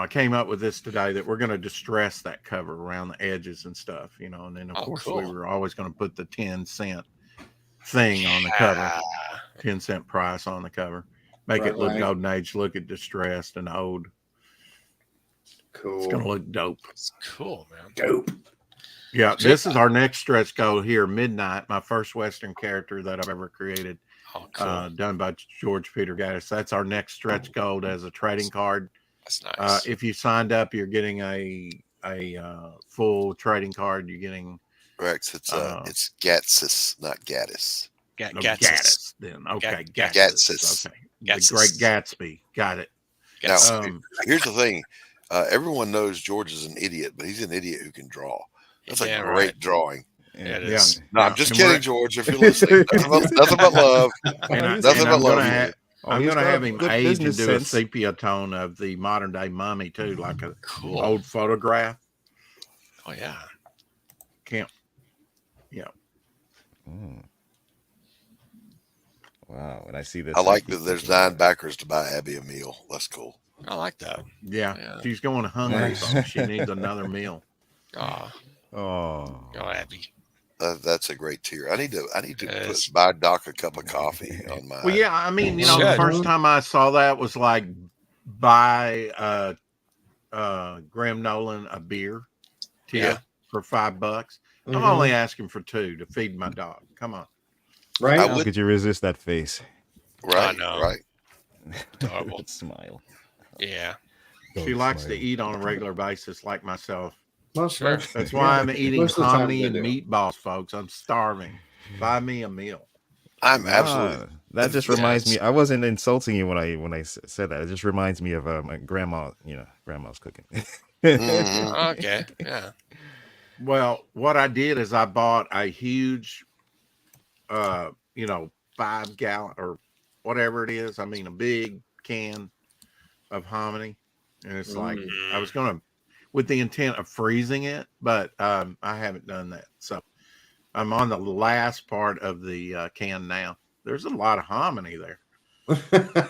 came up with this today that we're going to distress that cover around the edges and stuff, and then of course we were always going to put the 10-cent thing on the cover, 10-cent price on the cover, make it look golden age, look at distressed and old. Cool. It's going to look dope. It's cool, man. Dope. Yeah, this is our next stretch goal here, Midnight, my first Western character that I've ever created. Oh, cool. Done by George Peter Gaddis. That's our next stretch goal as a trading card. That's nice. If you signed up, you're getting a full trading card. You're getting Rex. It's Gatsis, not Gaddis. Gaddis. Then okay, Gatsis. Okay, the Great Gatsby. Got it. Now, here's the thing. Everyone knows George is an idiot, but he's an idiot who can draw. That's a great drawing. Yeah, it is. No, I'm just kidding, George. If you're listening, nothing but love. Nothing but love. I'm going to have him age and do a sepia tone of the modern day mummy too, like a old photograph. Oh yeah. Yeah. Mm. Wow. And I see this. I like that there's 9 backers to buy Abby a meal. That's cool. I like that. Yeah. She's going hungry, so she needs another meal. Oh, Abby. That's a great tier. I need to buy Doc a cup of coffee on my. Well, yeah, I mean, the first time I saw that was like buy Graham Nolan a beer tier for $5. Mm-hmm. I'm only asking for 2 to feed my dog. Come on, right? How could you resist that face? Right, I know. right. Adorable. Smile. Yeah. She likes to eat on a regular basis, like myself. Sure. That's why I'm eating hominy and meatballs, folks. I'm starving. Buy me a meal. I'm absolutely. That just reminds me. I wasn't insulting you when I said that. It just reminds me of my grandma. Grandma's cooking. Okay. Yeah. Well, what I did is I bought a huge, 5-gallon or whatever it is. I mean, a big can of hominy, and it's like I was gonna. With the intent of freezing it, but I haven't done that. So I'm on the last part of the can now. There's a lot of hominy there.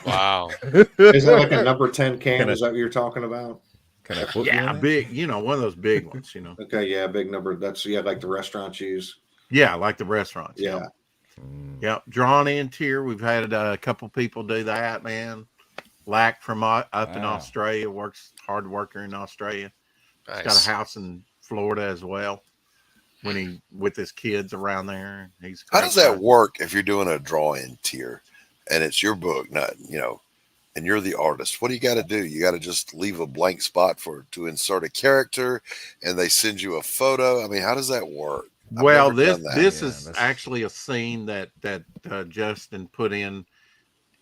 Wow. Is that like a number 10 can? Is that what you're talking about? Big, one of those big ones, Okay, yeah, big number. That's like the restaurants use. Yeah, like the restaurants. Yeah. Yep. Drawn in tier. We've had a couple people do that, man. Lack from up in Australia, works hard worker in Australia. Nice. He's got a house in Florida as well. With his kids around there, How does that work if you're doing a draw-in tier, and it's your book, not and you're the artist? What do you got to do? You got to just leave a blank spot to insert a character, and they send you a photo. I mean, how does that work? Well, this is actually a scene that Justin put in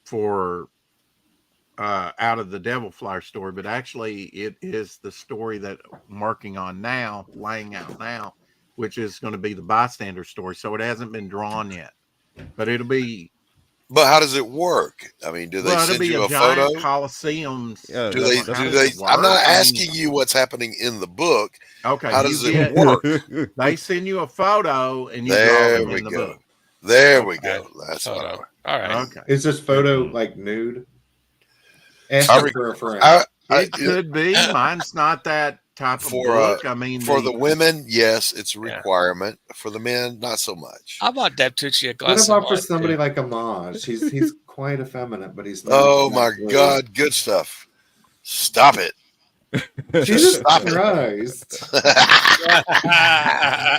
for. Out of the Devil Flyer story, but actually it is the story that I'm working on now, laying out now, which is going to be the bystander story. So it hasn't been drawn yet, but it'll be. But how does it work? I mean, do they send you a photo? Coliseum. Do they? I'm not asking you what's happening in the book. Okay. How does it work? They send you a photo, and you draw it in the book. There we go. That's what. All right. Okay. Is this photo like nude? For a friend. It could be. Mine's not that type of book. I mean, for the women, yes, it's a requirement. For the men, not so much. How about Deb Tucci a glass What about of for wine, somebody dude? like Amaj? He's quite effeminate, but he's not. Oh my God, good stuff. Stop it. Jesus Christ.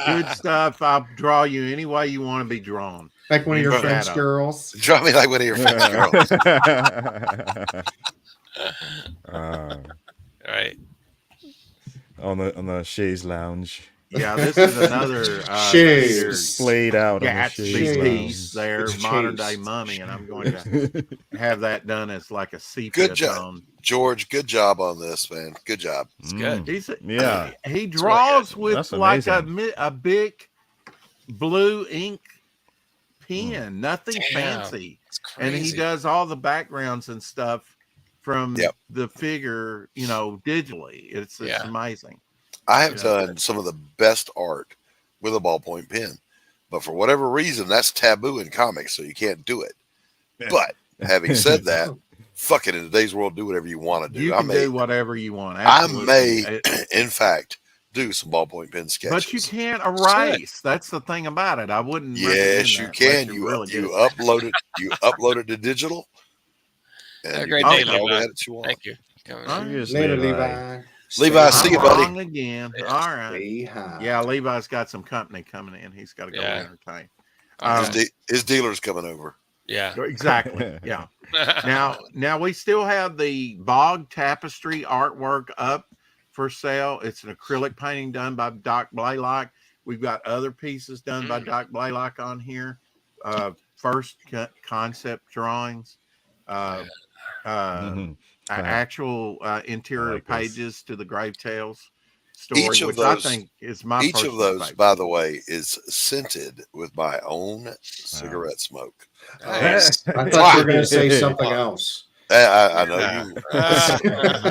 Good stuff. I'll draw you any way you want to be drawn. Like one of your French girls. Draw me like one of your French girls. All right. On the chaise lounge. Yeah, this is another played out Gatsby piece there, modern day mummy, and I'm going to have that done as like a sepia Good job, tone. George. Good job on this, man. Good job. It's good. He draws with That's like amazing. a big blue ink pen, nothing fancy, and he does all the backgrounds and stuff from the figure, digitally. It's amazing. I have done some of the best art with a ballpoint pen, but for whatever reason, that's taboo in comics, so you can't do it. But Having said that, fuck it. In today's world, do whatever you want to do. You can do whatever you want. I Absolutely. may, in fact, do some ballpoint pen sketches. But you can't erase. That's the thing about it. I wouldn't. Yes, you can. You upload it. You upload it to digital. And Have a you great can day, make all the Levi. edits you want. Thank you. Later, Levi. Levi, see you, buddy. Wrong again. All right. Yeah, Levi's got some company coming in. He's got to go entertain. His dealer's coming over. Yeah, exactly. Yeah. Now we still have the Bog Tapestry artwork up for sale. It's an acrylic painting done by Doc Blalock. We've got other pieces done by Doc Blalock on here. First concept drawings. Actual interior pages to the Grave Tales story, which I think is my each of those favorite. By the way, is scented with my own cigarette smoke. Nice. I thought you were going to say something else. I know you.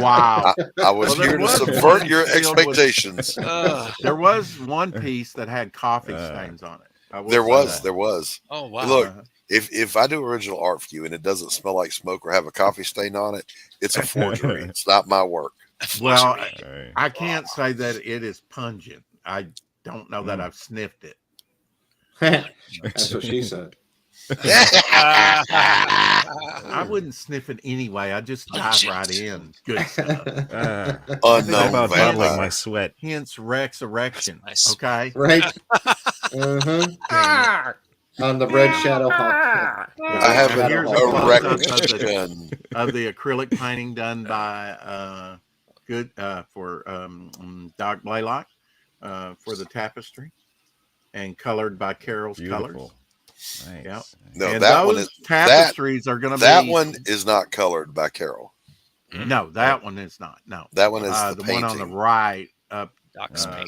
Wow. I was here to subvert your expectations. There was one piece that had coffee stains on it. There was. Oh wow! Look, if I do original art for you and it doesn't smell like smoke or have a coffee stain on it, it's a forgery. It's not my work. Well, I can't say that it is pungent. I don't know that I've sniffed it. That's what she said. I wouldn't sniff it anyway. I just dive right in. Good stuff. Unknown about bottling my sweat. Hence Rex erection. Nice. Okay. Right. On the red shadow hawk. I have an erection of the acrylic painting done by for Doc Blalock for the tapestry and colored by Carol's Colors. Nice. Yep. No, and that one is tapestries are going to be. That one is not colored by Carol. No, that one is not. No, that one is the one on the right up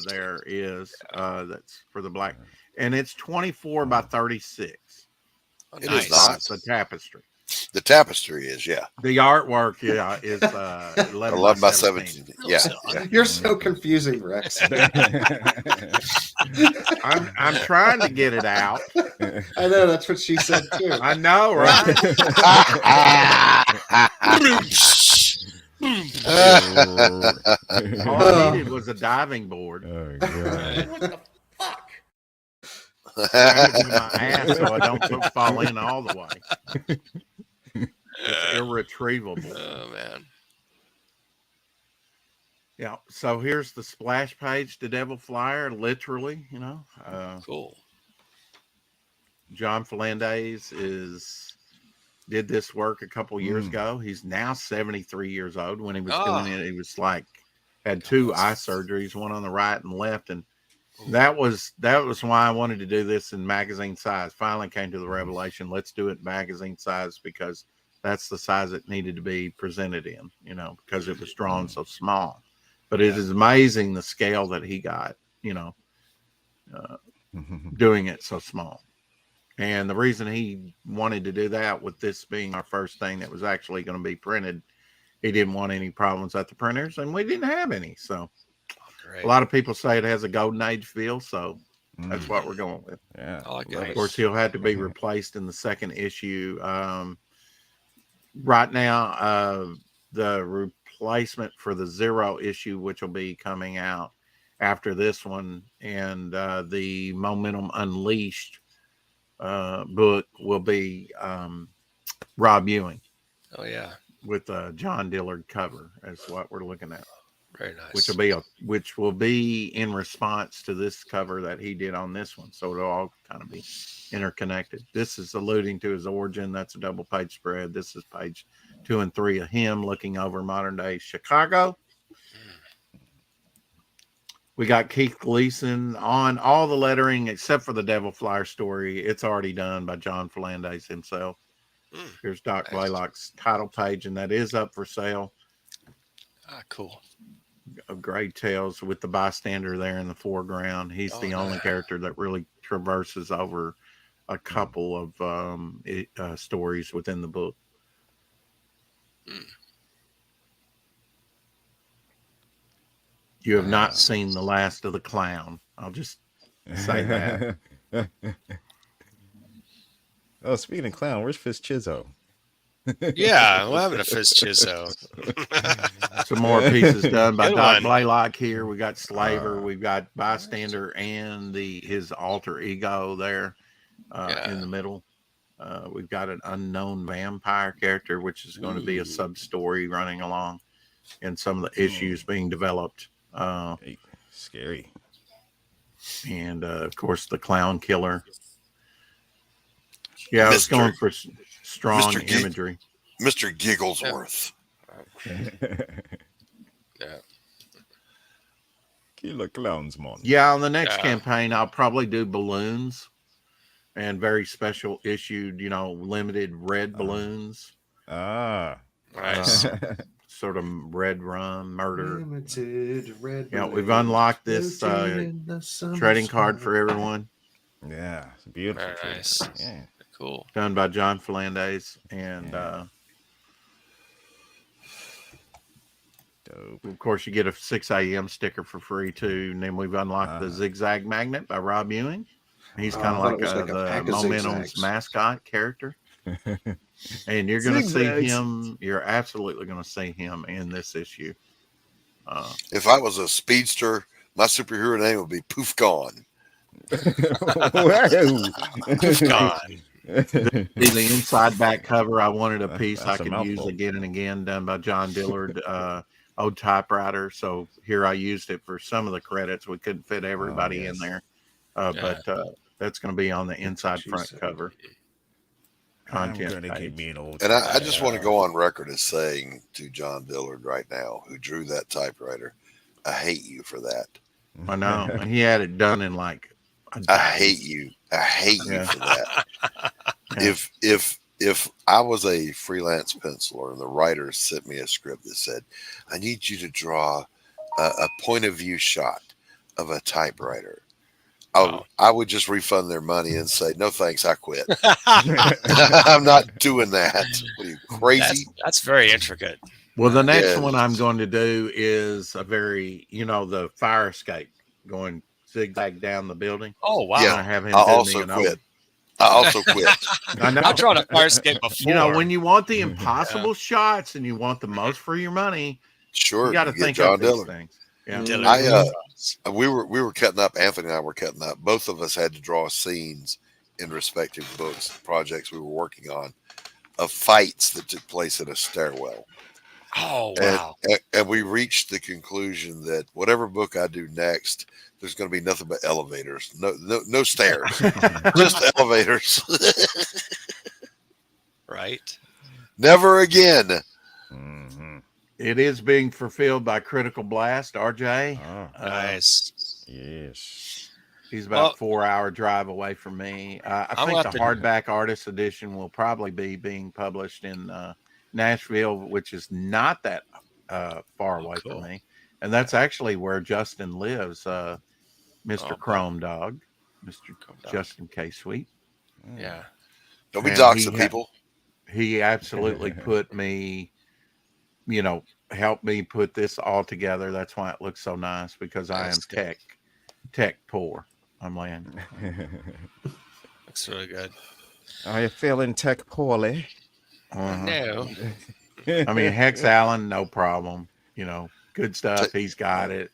there is that's for the black, and it's 24 by 36. It is not the tapestry. The tapestry is, yeah. The artwork, yeah, is 11 by 17. Yeah. You're so confusing, Rex. I'm trying to get it out. I know, that's what she said too. I know, right? All I needed was a diving board. Oh, God. What the fuck? Grab it with my ass so I don't fall in all the way. It's irretrievable. Oh man. Yeah. So here's the splash page to Devil Flyer, literally, Cool. John Fernandez did this work a couple years ago. He's now 73 years old. When he was doing it, he was had two eye surgeries, one on the right and left, and that was why I wanted to do this in magazine size. Finally came to the revelation, let's do it in magazine size, because that's the size it needed to be presented in, because it was drawn so small. But it is amazing the scale that he got, doing it so small. And the reason he wanted to do that, with this being our first thing that was actually going to be printed, he didn't want any problems at the printers, and we didn't have any. So a lot of people say it has a golden age feel, so that's what we're going with. Yeah. I like it. Of course, he'll have to be replaced in the second issue. Right now, the replacement for the 0 issue, which will be coming out after this one, and the Momentum Unleashed book will be Rob Ewing. Oh yeah, with a John Dillard cover. That's what we're looking at. Very nice. Which will be in response to this cover that he did on this one. So it'll all kind of be interconnected. This is alluding to his origin. That's a double page spread. This is page 2 and 3 of him looking over modern day Chicago. We got Keith Gleason on all the lettering except for the Devil Flyer story. It's already done by John Fernandez himself. Here's Doc Blalock's title page, and that is up for sale. Cool. Of Grave Tales with the bystander there in the foreground. He's the only character that really traverses over a couple of stories within the book. You have not seen the last of the clown. I'll just say that. Oh, speaking of clown, where's Fitz Chizzo? Yeah, we're having a fizz chizo. Some more pieces done by Good Doc one. Blalock here. We got Slaver, we've got Bystander, and his alter ego there in the middle. We've got an unknown vampire character, which is going to be a sub story running along, and some of the issues being developed. Scary. And of course, the clown killer. Yeah, I was going for strong imagery. Mr. Gigglesworth. Yeah. Killer clowns, mon. Yeah, on the next campaign, I'll probably do balloons and very special issued, limited red balloons. Nice. Sort of red rum murder. Limited red. Yeah, we've unlocked this trading card for everyone. Yeah, it's beautiful. Very nice. Yeah. Cool. Done by John Fernandez. And dope. Of course, you get a 6 a.m. sticker for free, too. And then we've unlocked the Zigzag Magnet by Rob Ewing. He's kind of like the Momentum's mascot character. And you're going to see him. You're absolutely going to see him in this issue. If I was a speedster, my superhero name would be Poof Gone. Poof Gone. The inside back cover, I wanted a piece I could use again and again, done by John Dillard, old typewriter. So here I used it for some of the credits. We couldn't fit everybody in there, but that's going to be on the inside front cover. Content page. And I just want to go on record as saying to John Dillard right now, who drew that typewriter, I hate you for that. I know. He had it done in like I hate you. I hate you for that. If I was a freelance penciler and the writer sent me a script that said, I need you to draw a point of view shot of a typewriter, I would just refund their money and say, no, thanks, I quit. I'm not doing that. What are you, crazy? That's very intricate. Well, the next one I'm going to do is a very, the fire escape going zigzag down the building. Oh, wow. Yeah, I have him I do also me an quit. I also quit. I know. I've drawn a fire escape before. When you want the impossible shots and you want the most for your money, sure, you got to think John of these Dillard. things. Yeah. We were cutting up. Anthony and I were cutting up. Both of us had to draw scenes in respective books, projects we were working on, of fights that took place in a stairwell. Oh, wow. And we reached the conclusion that whatever book I do next, there's going to be nothing but elevators, no stairs, just elevators. Right. Never again. It is being fulfilled by Critical Blast, RJ. Nice. Yes. He's about a 4-hour drive away from me. I think the hardback artist edition will probably be being published in Nashville, which is not that far away from me. And that's actually where Justin lives, Mr. Chrome Dog, Mr. Justin K. Sweet. Yeah. Don't be doxing people. He absolutely put me, helped me put this all together. That's why it looks so nice, because I am tech poor. I'm laying. Looks really good. Are you feeling tech poorly? No. I mean, Hex Allen, no problem. Good stuff. He's got it.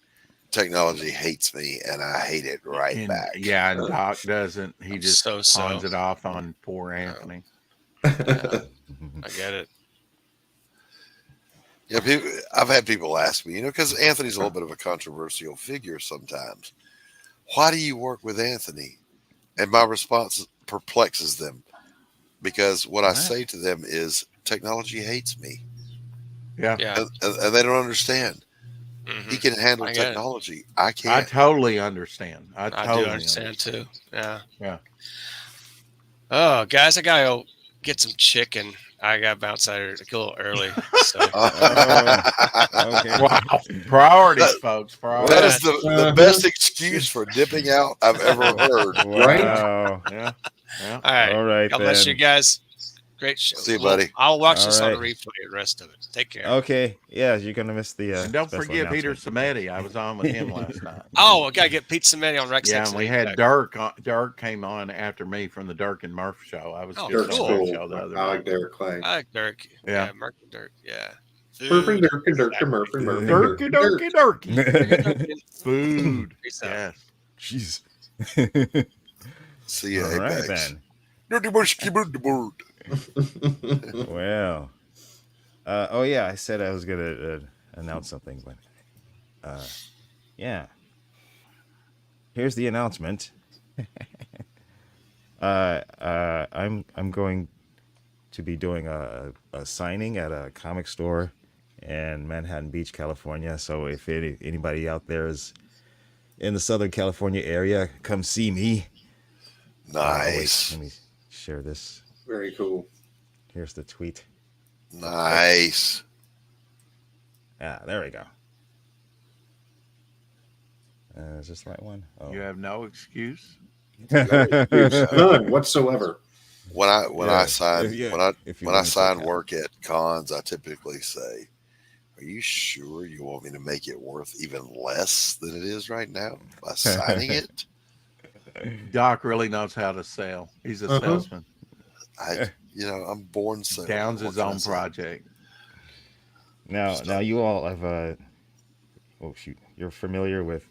Technology hates me, and I hate it back. Yeah, and Doc doesn't. He just pawns it off on poor Anthony. I get it. Yeah, I've had people ask me, because Anthony's a little bit of a controversial figure sometimes. Why do you work with Anthony? And my response perplexes them, because what I say to them is technology hates me. Yeah. And they don't understand. Mm-hmm. He can handle technology. I can't. I totally understand. I do understand too. Yeah. Yeah. Oh, guys, I got to go get some chicken. I got to bounce out here a little early. So. Okay. Wow. Priorities, folks. Priorities. That is the best excuse for dipping out I've ever heard. Wow. Yeah. All right. All right. God bless you guys. Great show. See you, buddy. I'll watch All this on a right. replay. The rest of it. Take care. Okay. Yeah, you're gonna miss the. And don't special forget Peter announcement. Samedi. I was on with him last night. Oh, I gotta get Pete Samedi on Rex. Yeah, Hex and and we had Apex. Dirk. Dirk came on after me from the Dirk and Murph show. I was Oh, just cool. on that show the other I night. like Derek Clay. I like Dirk. Yeah. Mark and Dirk. Yeah. Murphy, Food. Dirk, and Dirk, and Murphy, Murphy, Dirky, Dirk. dirky, dirky. Food. Peace out. Yes. Jeez. See you, All right Apex. then. Dirty bush, keyboard the board. Well. Oh yeah, I said I was gonna announce something, but yeah. Here's the announcement. I'm going to be doing a signing at a comic store in Manhattan Beach, California. So if anybody out there is in the Southern California area, come see me. Nice. Let me share this. Very cool. Here's the tweet. Nice. Ah, there we go. Is this the right one? Oh. You have no excuse. None whatsoever. When I sign If when I want to sign check out. work at cons, I typically say, "Are you sure you want me to make it worth even less than it is right now by signing it?" Doc really knows how to sell. He's a salesman. I'm born so. Downs his own project. Now you all have oh shoot, you're familiar with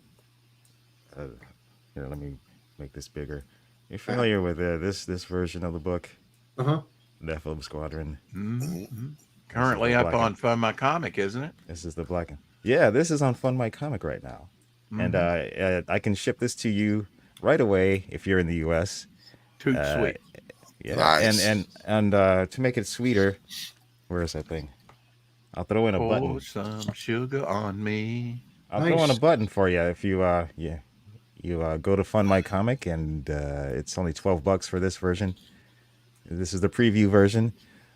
here, let me make this bigger. You're familiar with this version of the book, Nephilim Squadron. Mm-hmm. Currently up on Fund My Comic, isn't it? This is the black one. Yeah, this is on Fund My Comic right now, and I can ship this to you right away if you're in the U.S. Too sweet. Yeah, Nice. and to make it sweeter, where is that thing? I'll throw in a button. Pour some sugar on me. I'll throw in a button for you if you go to Fund My Comic, and it's only $12 for this version. This is the preview version,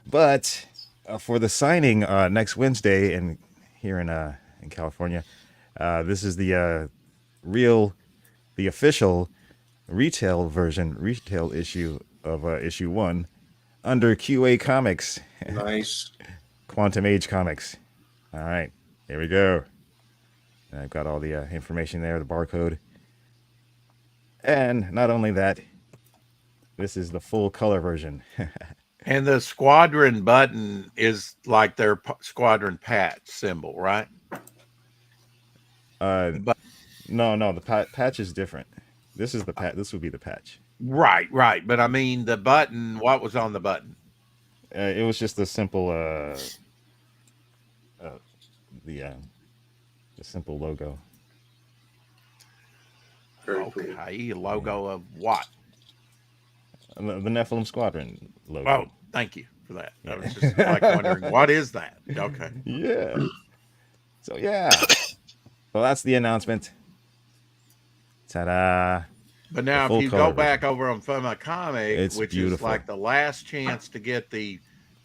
but for the signing next Wednesday here in California, this is the official retail issue of issue 1 under QA Comics. Nice. Quantum Age Comics. All right, here we go. And I've got all the information there, the barcode. And not only that, this is the full color version. And the squadron button is like their squadron patch symbol, right? No, the patch is different. This is the patch. This would be the patch. Right. But I mean, the button. What was on the button? It was just a simple, the simple logo. Okay, logo of what? The Nephilim Squadron logo. Oh, thank you for that. I was just like wondering, what is that? Okay. Yeah. So yeah. Well, that's the announcement. Ta-da! But now, if you go back over on Fund My Comic, which is like the last chance to get the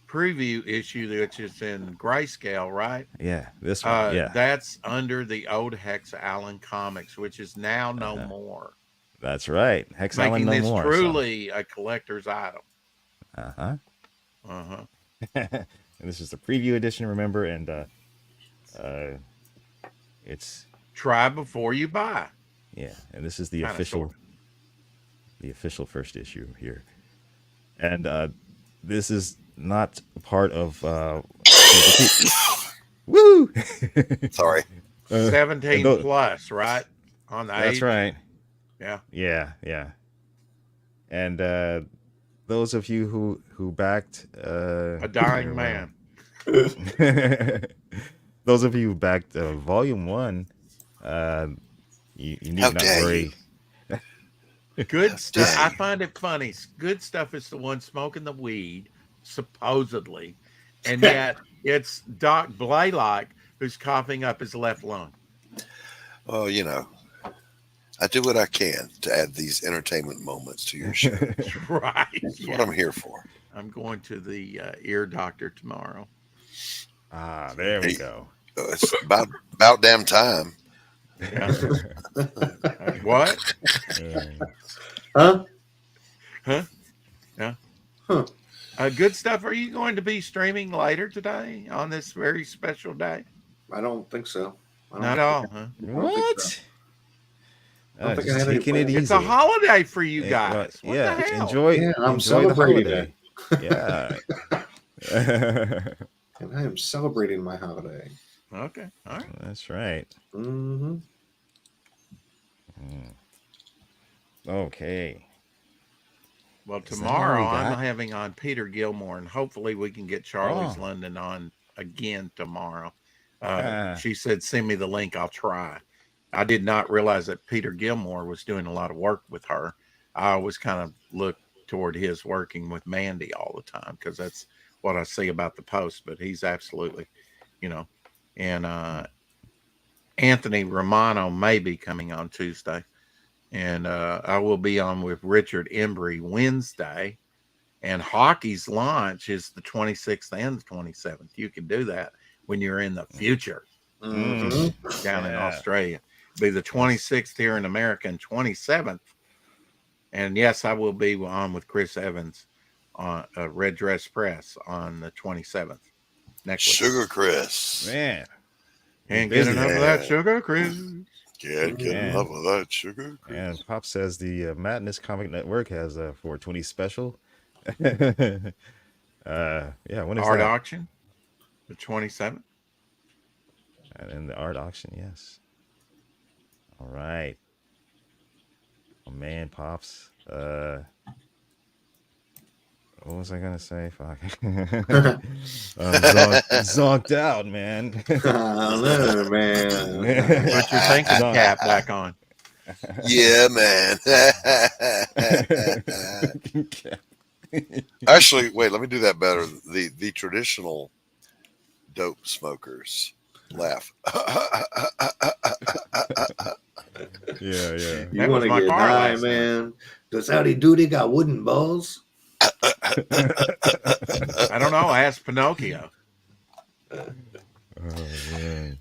preview issue, which is in grayscale, right? Yeah, this one. Yeah, that's under the old Hex Allen Comics, which is now no more. That's right. Hex Allen no more. Making this truly a collector's item. And this is the preview edition, remember? And it's try before you buy. Yeah, and this is the official first issue here. And this is not part of woo. Sorry. 17 plus, right? On the That's age. right. Yeah. And those of you who backed a dying man. Those of you who backed Volume 1, you need not worry. Good stuff. I find it funny. Good Stuff is the one smoking the weed, supposedly, and yet it's Doc Blalock who's coughing up his left lung. Well, I do what I can to add these entertainment moments to your show. Right. That's what I'm here for. I'm going to the ear doctor tomorrow. There we go. It's about damn time. Yeah. What? Huh? Yeah. Good stuff. Are you going to be streaming later today on this very special day? I don't think so. Not at all, huh? What? I don't think just I have any taking it plans. easy. It's a holiday for you Eh, guys. What yeah, the hell? enjoy. Yeah, I'm enjoy the celebrating holiday. Yeah. And I am celebrating my holiday. Okay, all right. That's right. Mm-hmm. Okay. Well, Is that all tomorrow we I'm got? having on Peter Gilmore, and hopefully we can get Charlie's London on again tomorrow. She said, send me the link. I'll try. I did not realize that Peter Gilmore was doing a lot of work with her. I always kind of look toward his working with Mandy all the time because that's what I see about the post. But he's absolutely, and Anthony Romano may be coming on Tuesday. And I will be on with Richard Embry Wednesday. And hockey's launch is the 26th and the 27th. You can do that when you're in the future down in Australia. It'll be the 26th here in America and 27th. And yes, I will be on with Chris Evans on Red Dress Press on the 27th. Next week. Sugar Chris. Man. Can't get enough of that Sugar Chris. Can't get enough of that Sugar Chris. And Pop says the Madness Comic Network has a 420 special. Yeah, when is Art that? auction, the 27th. And in the art auction, yes. All right. Oh man, Pops. What was I gonna say? Fuck. Zonked out, man. Oh, man. Put your thinking cap back on. Yeah, man. Actually, wait, let me do that better. The traditional dope smokers laugh. Yeah. You want to get high, man? Does Howdy Doody got wooden balls? I don't know. Ask Pinocchio. All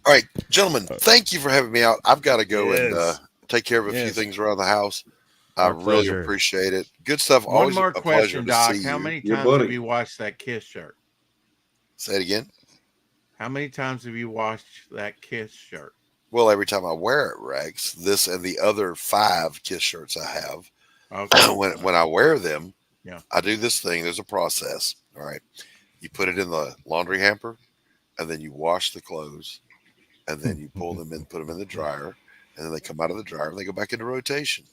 right, gentlemen, thank you for having me out. I've got to go and take care of a few things around the house. I really appreciate it. Good stuff. One Always more a question, pleasure Doc. to see How you. many times have you washed that Kiss shirt? Say it again. How many times have you washed that Kiss shirt? Well, every time I wear it, Rex, this and the other 5 Kiss shirts I have, okay. when I wear them, yeah, I do this thing. There's a process. All right. You put it in the laundry hamper, and then you wash the clothes, and then you pull them in, put them in the dryer, and then they come out of the dryer and they go back into rotation.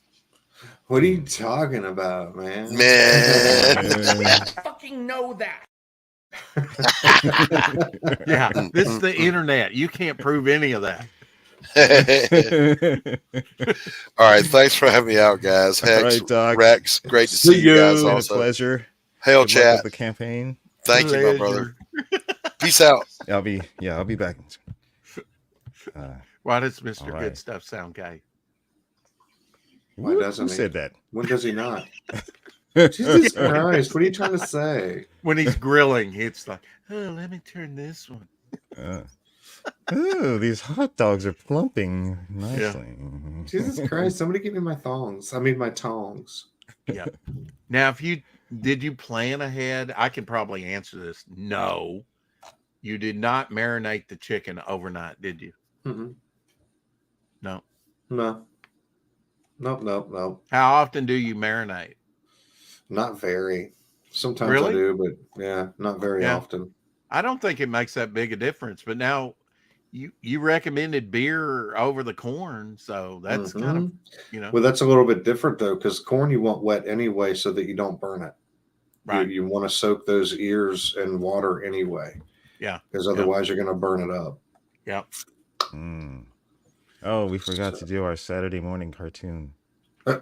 What are you talking about, man? Man. Fucking know that. Yeah, this is the internet. You can't prove any of that. All right, thanks for having me out, guys. Hex, right, Doc. Rex, great to see you guys. Been Also, a pleasure. Hail, Good luck chat. with the campaign. Thank you, my brother. Peace out. I'll be back. Why does Mr. All right. Good Stuff sound gay? Why doesn't Who he? said that? When does he not? Jesus Christ, what are you trying to say? When he's grilling, it's like, oh, let me turn this one. Ooh, these hot dogs are plumping nicely. Jesus Christ, somebody give me my thongs. I mean, my tongs. Yeah. Now, did you plan ahead? I can probably answer this. No, you did not marinate the chicken overnight, did you? Mm-hmm. No. No. Nope. How often do you marinate? Not very. Sometimes Really? I do, but yeah, not very often. I don't think it makes that big a difference. But now you recommended beer over the corn, so that's kind of, Well, that's a little bit different though, because corn you want wet anyway, so that you don't burn it. Right. You want to soak those ears in water anyway. Yeah. Because otherwise you're going to burn it up. Yep. Oh, we forgot to do our Saturday morning cartoon.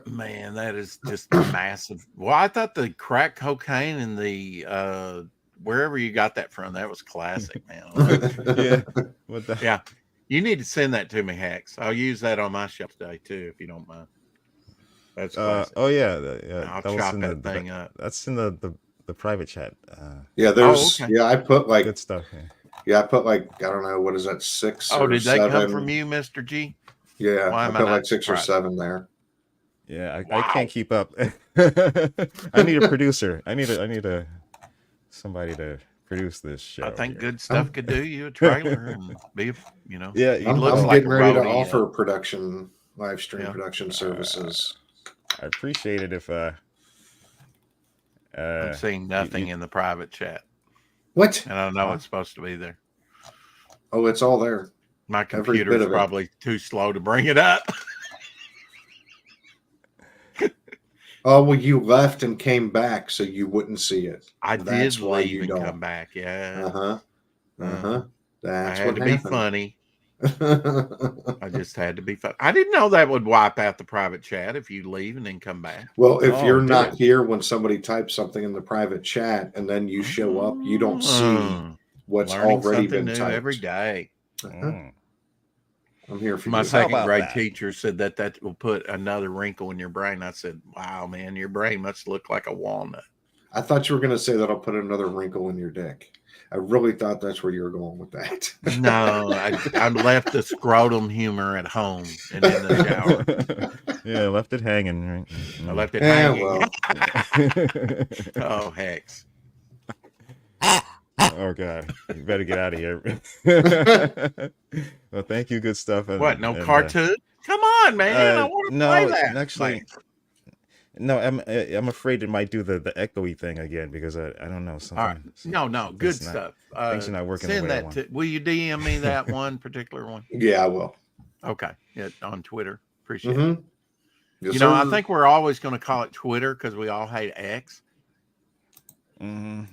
Man, that is just massive. Well, I thought the crack cocaine and the wherever you got that from, that was classic, man. Yeah. What the? Yeah. You need to send that to me, Hex. I'll use that on my show today too, if you don't mind. That's classic. Oh yeah, I'll that was chop in that thing up. That's in the private chat. Yeah, there's I put like good stuff. Yeah, I put like, I don't know, what is that, 6 or 7? Did they come from you, Mr. G? Yeah, Why I am put I like not 6 or surprised? 7 there. Yeah, I can't keep up. I need a producer. I need a somebody to produce this show. I think here. Good Stuff could do you a trailer and be, you know. Yeah, he I'm looks like getting a ready to roadie, offer production, live stream Yeah. production services. I appreciate it if I'm seeing nothing in the private chat. What? And I know it's supposed to be there. Oh, it's all there. My Every bit computer's of it. probably too slow to bring it up. Oh, well, you left and came back so you wouldn't see it. I That's did why leave you and don't. come back. Yeah. Uh-huh. Uh-huh. That's I had what to be happened. funny. I just had to be funny. I didn't know that would wipe out the private chat if you leave and then come back. Well, if Oh, you're did not it? here when somebody types something in the private chat and then you show up, you don't see what's Learning already something been new typed every day. Mm. I'm here for My you. second about grade that? teacher said that will put another wrinkle in your brain. I said, wow, man, your brain must look like a walnut. I thought you were going to say that'll put another wrinkle in your dick. I really thought that's where you were going with that. No, I left the scrotum humor at home and in the shower. Yeah, left it hanging. Right? I left it Yeah, hanging. well. Oh, Hex. Oh God, you better get out of here. Well, thank you, Good Stuff. And, What? No and, cartoon? Come on, man! I want to no, play that. actually, no. I'm afraid it might do the echoey thing again because I don't know something. All right. No, Good It's not- Stuff. things are not working the Send way I that. want. Will you DM me that one particular one? Yeah, I will. Okay, on Twitter. Appreciate it. Mm-hmm. Yes, You know, I sir. think we're always going to call it Twitter because we all hate X. I mean,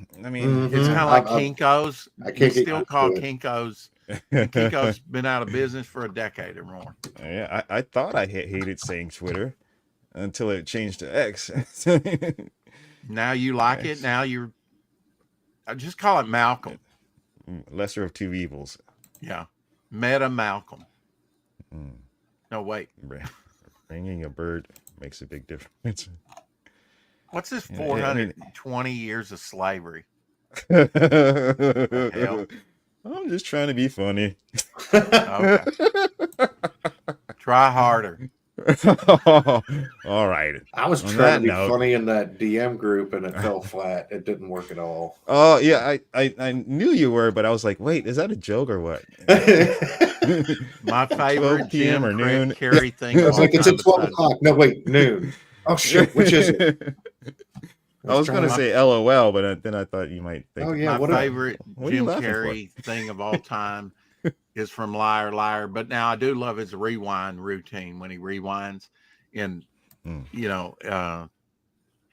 It's kind of like I- Kinko's. I We can't get still used call to it. Kinko's. And Kinko's been out of business for a decade or more. yeah, I thought I hated saying Twitter until it changed to X. Now you like it. Now I just call it Malcolm. Lesser of two evils. Yeah. Meta Malcolm. Mm. No, wait. Ringing a bird makes a big difference. What's this Yeah, 420 years of slavery? I'm Hell. just trying to be funny. Okay. Try harder. All right. I was On trying that to be note- funny in that DM group and it fell flat. It didn't work at all. Oh yeah, I knew you were, but I was like, wait, is that a joke or what? My favorite 12 p.m. or noon. Carry thing. I was like, it's at 12 o'clock. No, wait, noon. Oh, shit. Which is it? I was going to say LOL, but then I thought you might think. Oh, yeah. My favorite what are you Jim laughing for? Carrey thing of all time is from Liar Liar. But now I do love his rewind routine when he rewinds in, you know,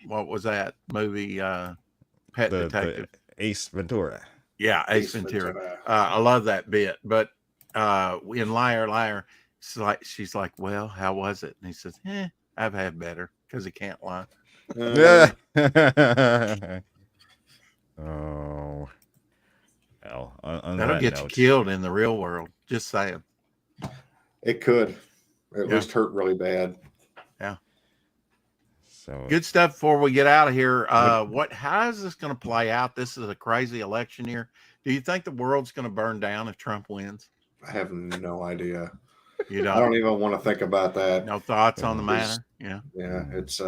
what was that movie? Pet Detective. The Ace Ventura. Yeah, Ace Ventura. I love that bit. But in Liar Liar, she's like, well, how was it? And he says, I've had better because he can't lie. Yeah. Oh. Well, on That'll that get note, you killed in the real world. Just saying. It could. At Yeah. least hurt really bad. Yeah. So Good stuff before we get out of here. How is this going to play out? This is a crazy election year. Do you think the world's going to burn down if Trump wins? I have no idea. You don't? I don't even want to think about that. No thoughts on the matter? Yeah. Yeah, it's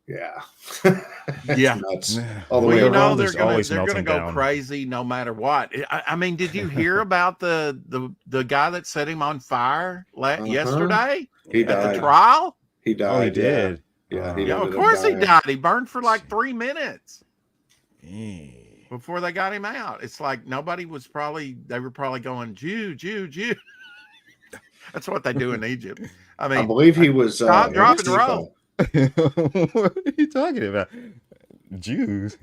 yeah. Yeah. Nuts. All the Well, way you know around. they're gonna melting go down. crazy no matter what. I mean, did you hear about the guy that set him on fire yesterday He at died. the trial? He died. Oh, he did. Yeah, he Yeah, of ended up course he dying. died. He burned for like 3 minutes before they got him out. It's like they were probably going, Jew, Jew, Jew. That's what they do in Egypt. I mean, I believe he was stop, drop, and roll. What are you talking about? Jews.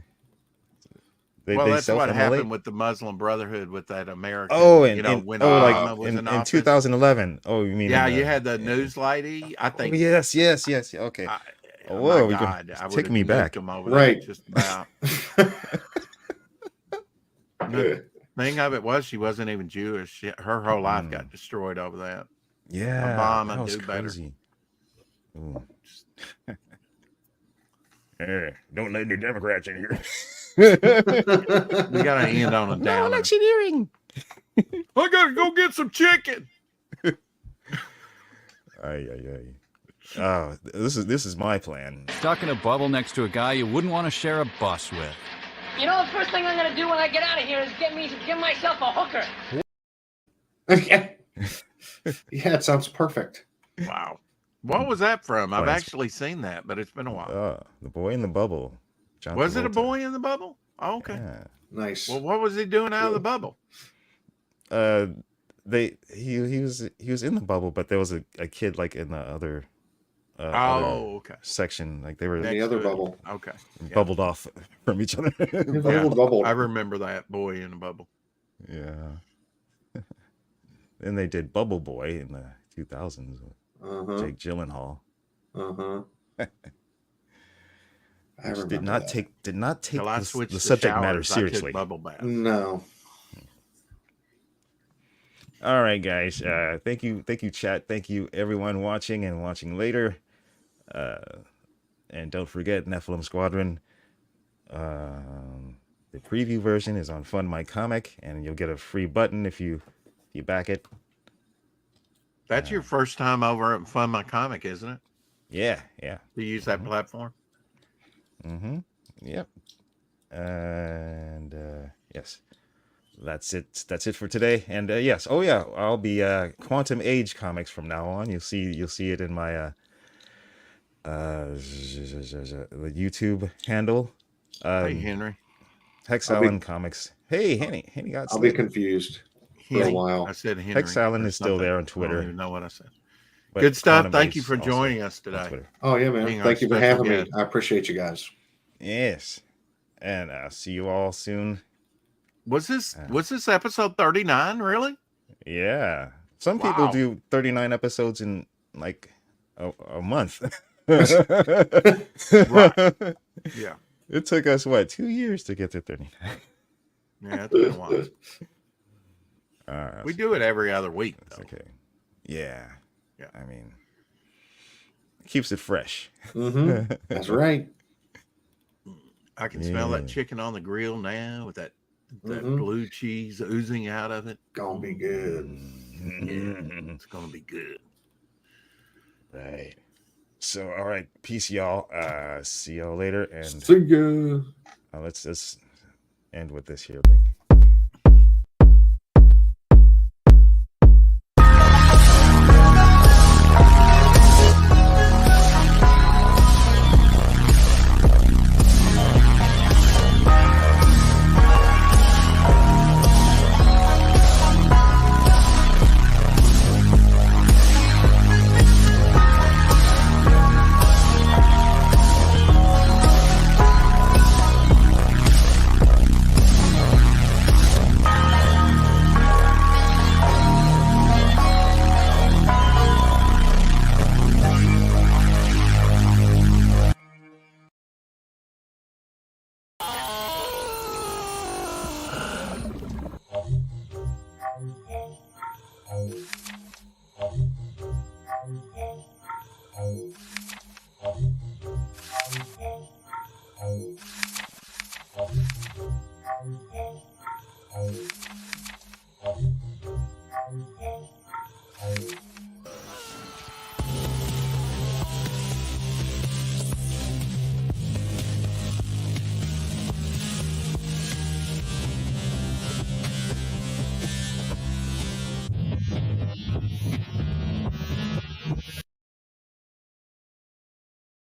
Well, that's what self-immolate? happened with the Muslim Brotherhood with that American. Oh, when like Obama was in office. 2011. Oh, you mean? Yeah, in you had the news lady. I think. Oh, yes. Okay. Oh, whoa, my you God, I take would've me nuked back. him over Right. there, just about. The thing of it was, she wasn't even Jewish. Her whole life got destroyed over that. Yeah, Obama that was do better. crazy. Ooh. Don't let any Democrats in here. We got to end on a No downer. electioneering. I got to go get some chicken. Ay. Oh, this is my plan. Stuck in a bubble next to a guy you wouldn't want to share a bus with. You know, the first thing I'm gonna do when I get out of here is get myself a hooker. Yeah, it sounds perfect. Wow. What was that from? I've Plans. actually seen that, but it's been a while. The Boy in the Bubble. John Was it a Travolta. boy in the bubble? Oh, okay. Yeah. Nice. Well, what was he doing out of the bubble? He was in the bubble, but there was a kid like in the other Okay. section, like they were In the other bubble. Okay. bubbled off from each other. Bubble. I remember that Boy in the Bubble. Yeah. Then they did Bubble Boy in the 2000s with Jake Gyllenhaal. Which did not take the subject matter seriously. Bubble bath. No. All right, guys. Thank you, chat. Thank you, everyone watching and watching later. And don't forget Nephilim Squadron. The preview version is on Fund My Comic, and you'll get a free button if you back it. That's your first time over at Fund My Comic, isn't it? Yeah. To use that platform. Yep. And yes. That's it for today. And yes, I'll be Quantum Age Comics from now on. You'll see it in my the YouTube handle. Hey Henry. Hex and Comics. Hey Henny got. I'll be confused for a while. I said Henry. Hex Allen is still there on Twitter. I don't even know what I said. Good stuff. Thank you for joining us today. Oh yeah, man. Thank you for having me. I appreciate you guys. Yes, and I'll see you all soon. Was this episode 39? Really? Yeah. Some people do 39 episodes in like a month. Right. Yeah. It took us 2 years to get to 39. Yeah, it's been a while. We do it every other week. Okay. Yeah. I mean, it keeps it fresh. That's right. I can smell that chicken on the grill now with that blue cheese oozing out of it. Gonna be good. Yeah, it's gonna be good. Right. So, all right, peace, y'all. See y'all later, and see ya. Let's just end with this here thing.